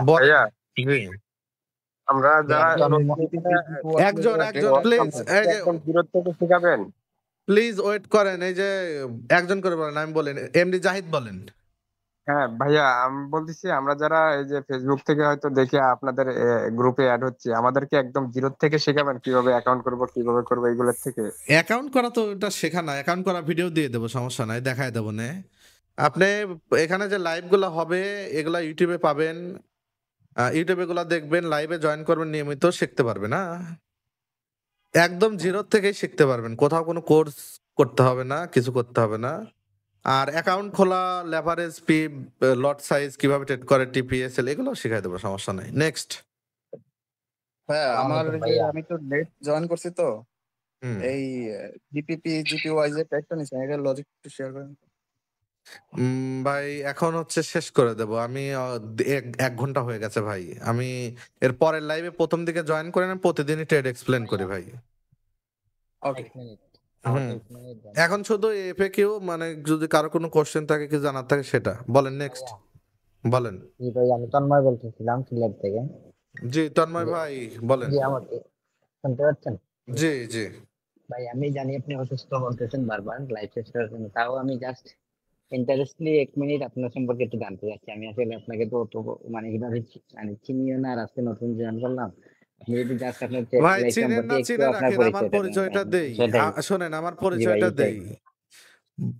ভাইয়া। বলেন। ভাইয়া জি আমরা যারা একজন একজন তো প্লিজ, আমাদেরকে এই যে একদম দূর থেকে শেখাবেন। প্লিজ ওয়েট করেন, এই যে একজন করে বলেন, আমি বলেন, এমডি জাহিদ বলেন। হ্যাঁ ভাইয়া, আমি বলতেছি আমরা যারা এই যে ফেসবুক থেকে হয়তো দেখে আপনাদের গ্রুপে অ্যাড হচ্ছে, আমাদেরকে একদম জিরো থেকে শেখাবেন কিভাবে অ্যাকাউন্ট করবো, কিভাবে করবো এগুলোর থেকে। অ্যাকাউন্ট করা তো এটা শেখা না, অ্যাকাউন্ট করা ভিডিও দিয়ে দেবো, সমস্যা নাই, দেখায় দেবো নে। আপনি এখানে যে লাইভগুলো হবে এগুলা ইউটিউবে পাবেন, ইউটিউবে গুলা দেখবেন, লাইভে জয়েন করবেন, নিয়মিত শিখতে পারবে না, একদম জিরো থেকেই শিখতে পারবেন, কোথাও কোনো কোর্স করতে হবে না, কিছু করতে হবে না। আর অ্যাকাউন্ট খোলা, লেভারেজ, পি, লট সাইজ কিভাবে ট্রেড করে, টিপিএসএল এগুলো শিখাই দেবো, সমস্যা নাই। নেক্সট। হ্যাঁ আমার আসসালামু আলাইকুম যে ভাইয়া। আমি তো নেট জয়েন করছি তো হুম এই জিপিপি জিপিওয়াই যে ট্যাগটা নিছেন এটা লজিক একটু শেয়ার করেন তো। ভাই এখন হচ্ছে শেষ করে দেব আমি, এক ঘন্টা হয়ে গেছে ভাই। আমি এর পরের লাইভে প্রথম দিকে জয়েন করে না, প্রতিদিনই ট্রেড এক্সপ্লেন করি ভাই। ওকে 1 মিনিট, হুম 1 মিনিট দেন। এখন শুধু এফএকিউ, মানে যদি কারো কোনো কোশ্চেন থাকে, কি জানার থাকে সেটা বলেন। নেক্সট ভাইয়া বলেন। জি ভাই, আমি তন্ময় বলতেছিলাম সিলেট থেকে। জি তন্ময় জি ভাই বলেন। জি, আমাকে শুনতে পাচ্ছেন? জি জি ভাই আমি জানি আপনি অসুস্থ বলতেছেন বারবার লাইফ শেষ জন্য, তাও আমি জাস্ট ইন্টারেস্টলি 1 মিনিট আপনার সম্পর্কে একটু জানতে চাচ্ছি। আমি আসলে আপনাকে তো অত মানে এভাবে মানে চিনিও না, আর আজকে নতুন জয়েন করলাম। আপনি যদি জাস্ট আপনার ভাই, লাইফ চিনেন সম্পর্কে না একটু চিনে আপনার রাখেন, আমার পরিচয়টা দেন ভাই, পরিচয়টা দেই। বিষয়টাই। শোনেন, আমার জি ভাই পরিচয়টা এটাই। দেই।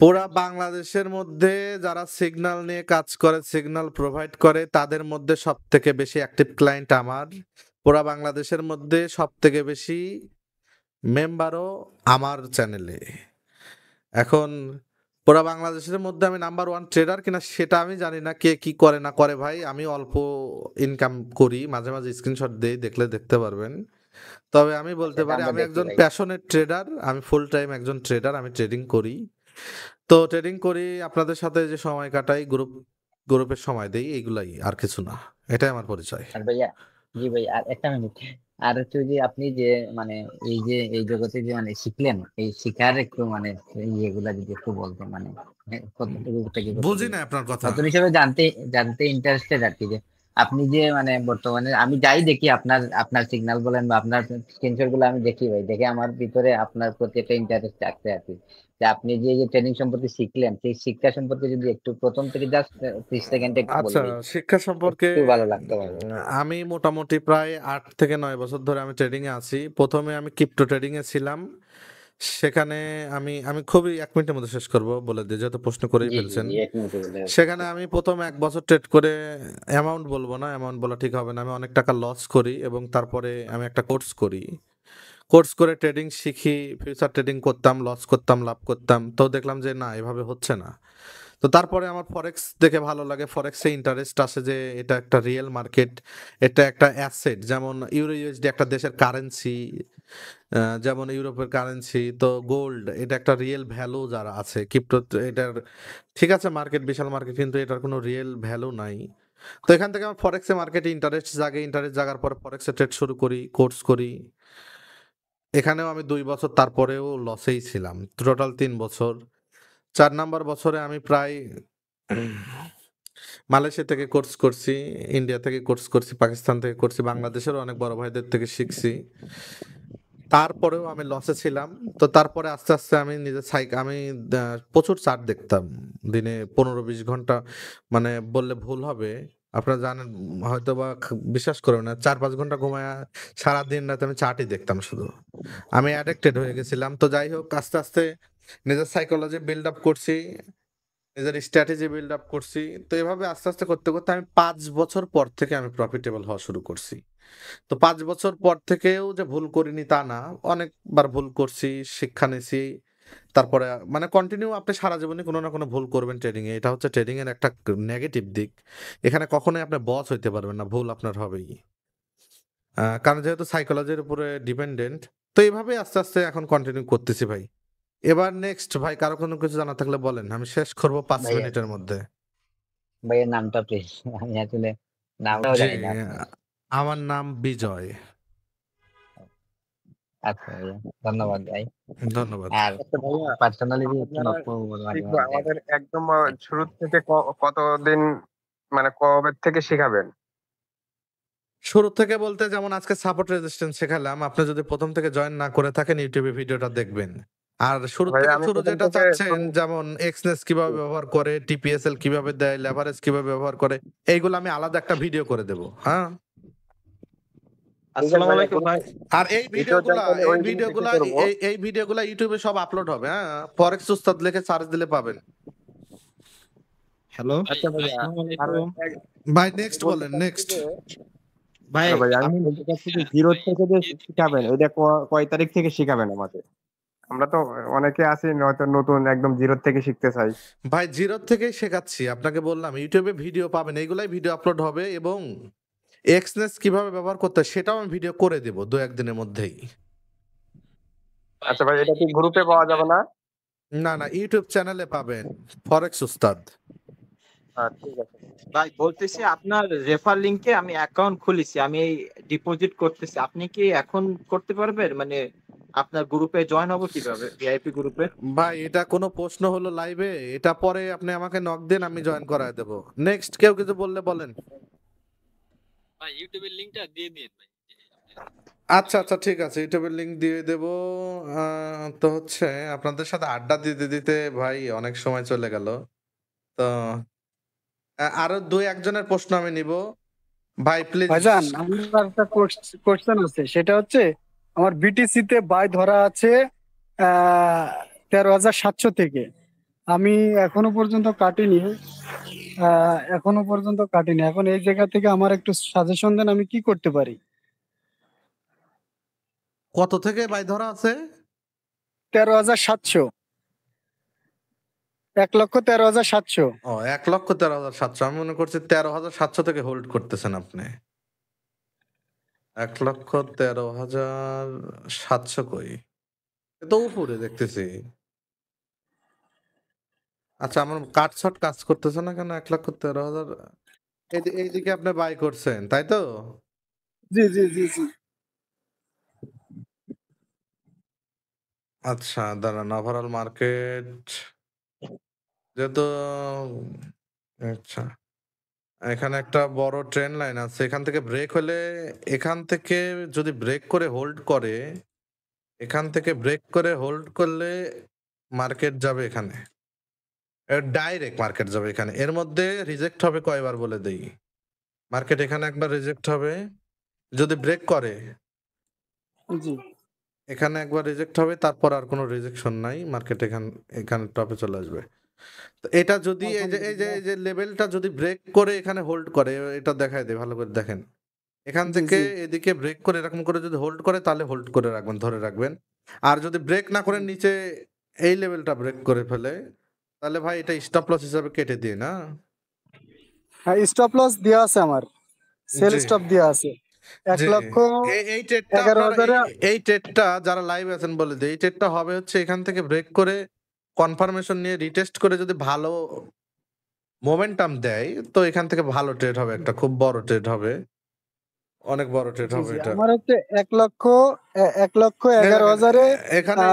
পুরা বাংলাদেশের মধ্যে যারা সিগন্যাল নিয়ে কাজ করে, সিগন্যাল প্রোভাইড করে, তাদের মধ্যে সব থেকে বেশি অ্যাক্টিভ ক্লায়েন্ট আমার। পুরা বাংলাদেশের মধ্যে সব থেকে বেশি মেম্বারও আমার চ্যানেলে। এখন পুরা বাংলাদেশের মধ্যে আমি নাম্বার 1 ট্রেডার কিনা সেটা আমি জানি না, কে কি করে না করে ভাই। আমি অল্প ইনকাম করি, মাঝে মাঝে স্ক্রিনশট দেই, দেখলে দেখতে পারবেন। তবে আমি বলতে সেটা পারি আমরা আমি দেখি একজন ভাই। প্যাশনেট ট্রেডার, আমি ফুল টাইম একজন ট্রেডার, আমি ট্রেডিং করি। তো ট্রেডিং করি, আপনাদের সাথে যে সময় কাটাই, গ্রুপের সময় দেই, এইগুলাই, আর কিছু না। এটাই আমার পরিচয়। আর ভাইয়া জি ভাই, আর একটা মিনিট। আর হচ্ছে যে আপনি যে মানে এই যে এই জগতে যে মানে শিখলেন, এই শিখার একটু মানে ইয়েগুলা যদি একটু বলতেন, মানে কতটুকু থেকে বুঝি কতটুকু না আপনার কথা। নতুন হিসেবে জানতে জানতে ইন্টারেস্টেড আর কি, যে আপনি যে মানে বর্তমানে আমি যাই দেখি আপনার আপনার সিগন্যাল বলেন বা আপনার স্ক্রিনশট গুলো আমি দেখি ভাই, দেখে আমার ভিতরে আপনার প্রতি একটা ইন্টারেস্ট আছে আর কি, যে আপনি যে যে ট্রেনিং সম্পর্কে শিখলেন, সেই শিক্ষা সম্পর্কে যদি একটু প্রথম থেকে জাস্ট 30 সেকেন্ডে একটু আচ্ছা, বলবেন, শিক্ষা সম্পর্কে একটু ভালো লাগতো ভাই। আমি মোটামুটি প্রায় 8 থেকে 9 বছর ধরে আমি ট্রেডিং এ আছি। প্রথমে আমি ক্রিপ্টো ট্রেডিং এ ছিলাম। সেখানে আমি আমি খুবই 1 মিনিটের মধ্যে শেষ করব বলে দিই, যেহেতু প্রশ্ন করেই জি জি ফেলছেন। জি, 1 মিনিট বলে সেখানে আমি প্রথম 1 বছর ট্রেড করে, অ্যামাউন্ট বলবো না, অ্যামাউন্ট বলা ঠিক হবে না, আমি অনেক টাকা লস করি, এবং তারপরে আমি একটা কোর্স করি। কোর্স করে ট্রেডিং শিখি, ফিউচার ট্রেডিং করতাম, লস করতাম, লাভ করতাম। তো দেখলাম যে না, এভাবে হচ্ছে না। তো তারপরে আমার ফরেক্স দেখে ভালো লাগে, ফরেক্সে ইন্টারেস্ট আসে, যে এটা একটা রিয়েল মার্কেট, এটা একটা অ্যাসেট, যেমন ইউরো ইউএসডি একটা দেশের কারেন্সি, যেমন ইউরোপের কারেন্সি। তো গোল্ড এটা একটা রিয়েল ভ্যালু যারা আছে, ক্রিপ্টো এটার, ঠিক আছে মার্কেট বিশাল মার্কেট, কিন্তু এটার কোনো রিয়েল ভ্যালু নাই। তো এখান থেকে আমার ফরেক্সে মার্কেটে ইন্টারেস্ট জাগে, ইন্টারেস্ট জাগার পরে ফরেক্সে ট্রেড শুরু করি, কোর্স করি। এখানেও আমি 2 বছর, তারপরেও লসেই ছিলাম, টোটাল 3 বছর। 4 নাম্বার বছরে আমি প্রায় মালয়েশিয়া থেকে কোর্স করছি, ইন্ডিয়া থেকে কোর্স করছি, পাকিস্তান থেকে করছি, বাংলাদেশেরও অনেক বড় ভাইদের থেকে শিখছি। তারপরেও আমি লসে ছিলাম। তো তারপরে আস্তে আস্তে আমি নিজের আমি প্রচুর চার্ট দেখতাম, দিনে 15-20 ঘন্টা, মানে বললে ভুল হবে, আপনারা জানেন হয়তো বা, বিশ্বাস করবেন না, 4-5 ঘন্টা ঘুমায় সারাদিন রাতে আমি চার্টই দেখতাম শুধু। আমি অ্যাডিক্টেড হয়ে গেছিলাম। তো যাই হোক, আস্তে আস্তে নিজের সাইকোলজি বিল্ড আপ করছি, নিজের স্ট্র্যাটেজি বিল্ড আপ করছি। তো এভাবে আস্তে আস্তে করতে করতে আমি 5 বছর পর থেকে আমি প্রফিটেবল হওয়া শুরু করছি। তো 5 বছর পর থেকেও যে ভুল করিনি তা না, অনেকবার ভুল করছি, শিক্ষা নিছি। তারপরে মানে কন্টিনিউ আপনি সারা জীবনে কোনো না কোনো ভুল করবেন ট্রেডিং এ, এটা হচ্ছে ট্রেডিং এর একটা নেগেটিভ দিক। এখানে কখনোই আপনি বস হইতে পারবেন না, ভুল আপনার হবেই। কারণ যেহেতু সাইকোলজির উপরে ডিপেন্ডেন্ট। তো এইভাবে আস্তে আস্তে এখন কন্টিনিউ করতেছি ভাই। এবার নেক্সট ভাই, কারো কোনো কিছু জানা থাকলে বলেন, আমি শেষ করব 5 ভাইয়া মিনিটের মধ্যে। ভাইয়ের নামটা প্লিজ, আমি আসলে নামটাও জি, জানি না আপনার। আমার নাম বিজয়। আচ্ছা ভাইয়া, ধন্যবাদ ভাই। ধন্যবাদ। আর আচ্ছা ভাইয়া, পার্সোনালি যদি আপনারা নক করবো মাঝে শিখবো মাঝে। আমাদের একদম শুরু থেকে কতদিন মানে কবে থেকে শিখাবেন? শুরু থেকে বলতে যেমন আজকে সাপোর্ট রেজিস্ট্যান্স শেখালাম, আপনি যদি প্রথম থেকে জয়েন না করে থাকেন ইউটিউবে ভিডিওটা দেখবেন। আর শুরু ভাইয়া থেকে আমি শুরু প্রথম যেটা থেকে চাচ্ছেন যেমন এক্সনেস কিভাবে ব্যবহার করে, টিপিএসএল কিভাবে দেয়, লেভারেজ কিভাবে ব্যবহার করে, এইগুলো আমি আলাদা একটা ভিডিও করে দেব। হ্যাঁ, ঠিক আছে ভাইয়া, কোনো আর এই ভিডিও চাই ভিডিওগুলা তাহলে এই ওই জিনিসই ভিডিওগুলা করবো। এই ভিডিওগুলা ইউটিউবে সব আপলোড হবে। হ্যাঁ, ফরেক্স উস্তাদ লিখে সার্চ দিলে পাবেন। হ্যালো আচ্ছা ভাইয়া, আর ভাই নেক্সট বলতে বলেন, চাচ্ছি নেক্সট। যে ভাই আরে ভাই আমি বলতে চাচ্ছি যে জিরো থেকে যে শিখাবেন এটা কয় তারিখ থেকে শিখাবেন আমাদের? আমরা তো অনেকে আছি হয়তো নতুন একদম জিরো থেকে শিখতে চাই। ভাই জিরো থেকেই শেখাচ্ছি, আপনাকে বললাম ইউটিউবে ভিডিও পাবেন, এইগুলাই ভিডিও আপলোড হবে এবং এক্সনেস কিভাবে ব্যবহার করতে হয় সেটাও আমি ভিডিও করে দেব 2-1 দিনের মধ্যেই। আচ্ছা ভাই, এটা কি গ্রুপে পাওয়া যাবে না? না না, ইউটিউব চ্যানেলে পাবেন, ফরেক্স উস্তাদ। ঠিক আছে। ভাই বলতেছি আপনার রেফার লিংকে আমি অ্যাকাউন্ট খুলেছি, আমি এই ডিপোজিট করতেছি, আপনি কি এখন করতে পারবেন? মানে আপনার গ্রুপে জয়েন হবো কিভাবে, ভিআইপি গ্রুপে? ভাই এটা কোনো প্রশ্ন হলো লাইভে? এটা পরে আপনি আমাকে নক দেন, আমি জয়েন করায় দেব। নেক্সট কেউ কিছু বললে বলেন। ভাই ইউটিউবের লিংকটা দিয়ে দিন ভাই। আচ্ছা আচ্ছা, ঠিক আছে, ইউটিউবের লিংক দিয়ে দেব। তো হচ্ছে আপনাদের সাথে আড্ডা দিতে দিতে ভাই অনেক সময় চলে গেল। তো আরো 2-1 জনের প্রশ্ন আমি নিব। ভাই প্লিজ। ভাইজান আমার একটা কোশ্চেন আছে, সেটা হচ্ছে আমার বিটিসি তে বাই ধরা আছে 13,700 থেকে। আমি এখনো পর্যন্ত কাটিনি, এখন এই জায়গা থেকে আমার একটু সাজেশন দেন, আমি কি করতে পারি? কত থেকে বাই ধরা আছে? 13,700, 1,13,700। ও, 1,13,700। আমি মনে করছি 13,700 থেকে হোল্ড করতেছেন আপনি। 1,13,700 কই? এ তো উপরে দেখতেছি। আচ্ছা, আমার কাটছট কাজ করতেছে না কেন? 1,13,000 এইদিকে আপনি বাই করছেন, তাই তো? জি জি জি জি। আচ্ছা দাঁড়ান, ওভারঅল মার্কেট যেহেতু আচ্ছা, এখানে একটা বড় ট্রেন্ড লাইন আছে, এখান থেকে ব্রেক হলে, এখান থেকে যদি ব্রেক করে হোল্ড করে, এখান থেকে ব্রেক করে হোল্ড করলে মার্কেট যাবে এখানে, ডাইরেক্ট মার্কেট যাবে এখানে। এর মধ্যে রিজেক্ট হবে কয়বার বলে দেই। মার্কেট এখানে একবার রিজেক্ট হবে, যদি ব্রেক করে জি এখানে একবার রিজেক্ট হবে, তারপর আর কোনো রিজেকশন নাই, মার্কেট এখানে টপে চলে আসবে। তো এটা যদি এই যে লেভেলটা যদি ব্রেক করে এখানে হোল্ড করে, এটা দেখায় দেয়, ভালো করে দেখেন। এখান জি থেকে জি এদিকে ব্রেক করে এরকম করে যদি হোল্ড করে তাহলে হোল্ড করে রাখবেন, ধরে রাখবেন। আর যদি ব্রেক না করে নিচে এই লেভেলটা ব্রেক করে ফেলে, তাহলে ভাই এটা স্টপ লস হিসাবে কেটে দিয়ে না। হ্যাঁ, স্টপ লস দেওয়া আছে, আমার সেল জি স্টপ দেওয়া আছে জি, 1,11,000। এই ট্রেডটা যারা লাইভ আছেন বলে দিই, এই ট্রেডটা হবে হচ্ছে এখান থেকে ব্রেক করে কনফার্মেশন নিয়ে রিটেস্ট করে যদি ভালো মোমেন্টাম দেয়, তো এখান থেকে ভালো ট্রেড হবে, একটা খুব বড় ট্রেড হবে, অনেক বড় ট্রেড জি হবে জি, এটা। আমার হচ্ছে 1,11,000-এ এখানে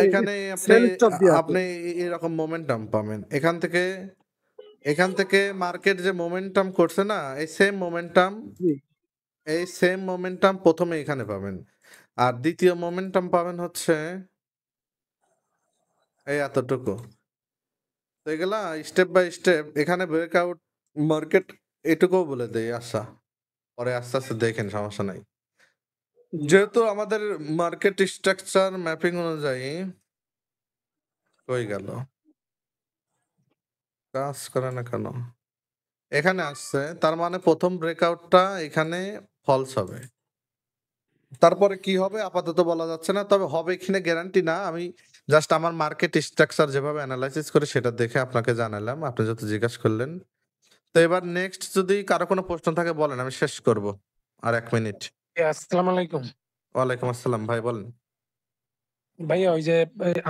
এখানে আপনি সেল স্টপ দেওয়া আছে। আপনি এরকম মোমেন্টাম পাবেন এখান থেকে মার্কেট যে মোমেন্টাম করছে না, এই সেম মোমেন্টাম প্রথমে এখানে পাবেন, আর দ্বিতীয় মোমেন্টাম পাবেন হচ্ছে এই এতটুকু। তো এগুলা স্টেপ বাই স্টেপ এখানে ব্রেকআউট মার্কেট এটুকুও বলে দেয়। আচ্ছা, পরে আস্তে আস্তে দেখেন, সমস্যা নাই। যেহেতু আমাদের মার্কেট স্ট্রাকচার ম্যাপিং অনুযায়ী কই গেল, কাজ করে না কেন, এখানে আসছে, তার মানে প্রথম ব্রেকআউটটা এখানে ফলস হবে। তারপরে কি হবে আপাতত বলা যাচ্ছে না, তবে হবে কিনা গ্যারান্টি না। আমি জাস্ট আমার মার্কেট স্ট্রাকচার যেভাবে অ্যানালাইসিস করে সেটা দেখে আপনাকে জানালাম, আপনি যত জিজ্ঞাসা করলেন। তো এবার নেক্সট যদি কারো কোনো প্রশ্ন থাকে বলেন, আমি শেষ করব আর 1 মিনিট। আসসালামু আলাইকুম। ওয়ালাইকুম আসসালাম, ভাই বলেন। ভাইয়া ওই যে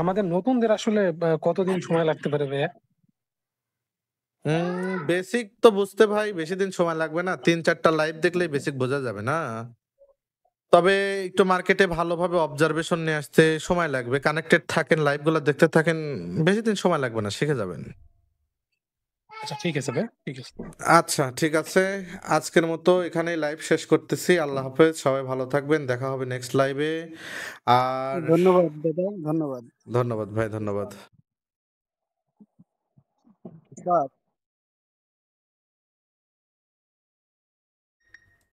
আমাদের নতুনদের আসলে কতদিন সময় লাগতে পারে ভাইয়া? বেসিক তো বুঝতে ভাই বেশি দিন সময় লাগবে না, 3-4টা লাইভ দেখলেই বেসিক বোঝা যাবে না। তবে একটু মার্কেটে ভালোভাবে অবজারভেশন নিয়ে আসতে সময় লাগবে। কানেক্টেড থাকেন, লাইভগুলো দেখতে থাকেন, বেশি দিন সময় লাগবে না, শিখে যাবেন। আচ্ছা ঠিক আছে ভাই, ঠিক আছে। আচ্ছা ঠিক আছে, আজকের মতো এখানেই লাইভ শেষ করতেছি। আল্লাহ হাফেজ, সবাই ভালো থাকবেন, দেখা হবে নেক্সট লাইভে। আর ধন্যবাদ দাদা, ধন্যবাদ। ধন্যবাদ ভাই, ধন্যবাদ। বাহ।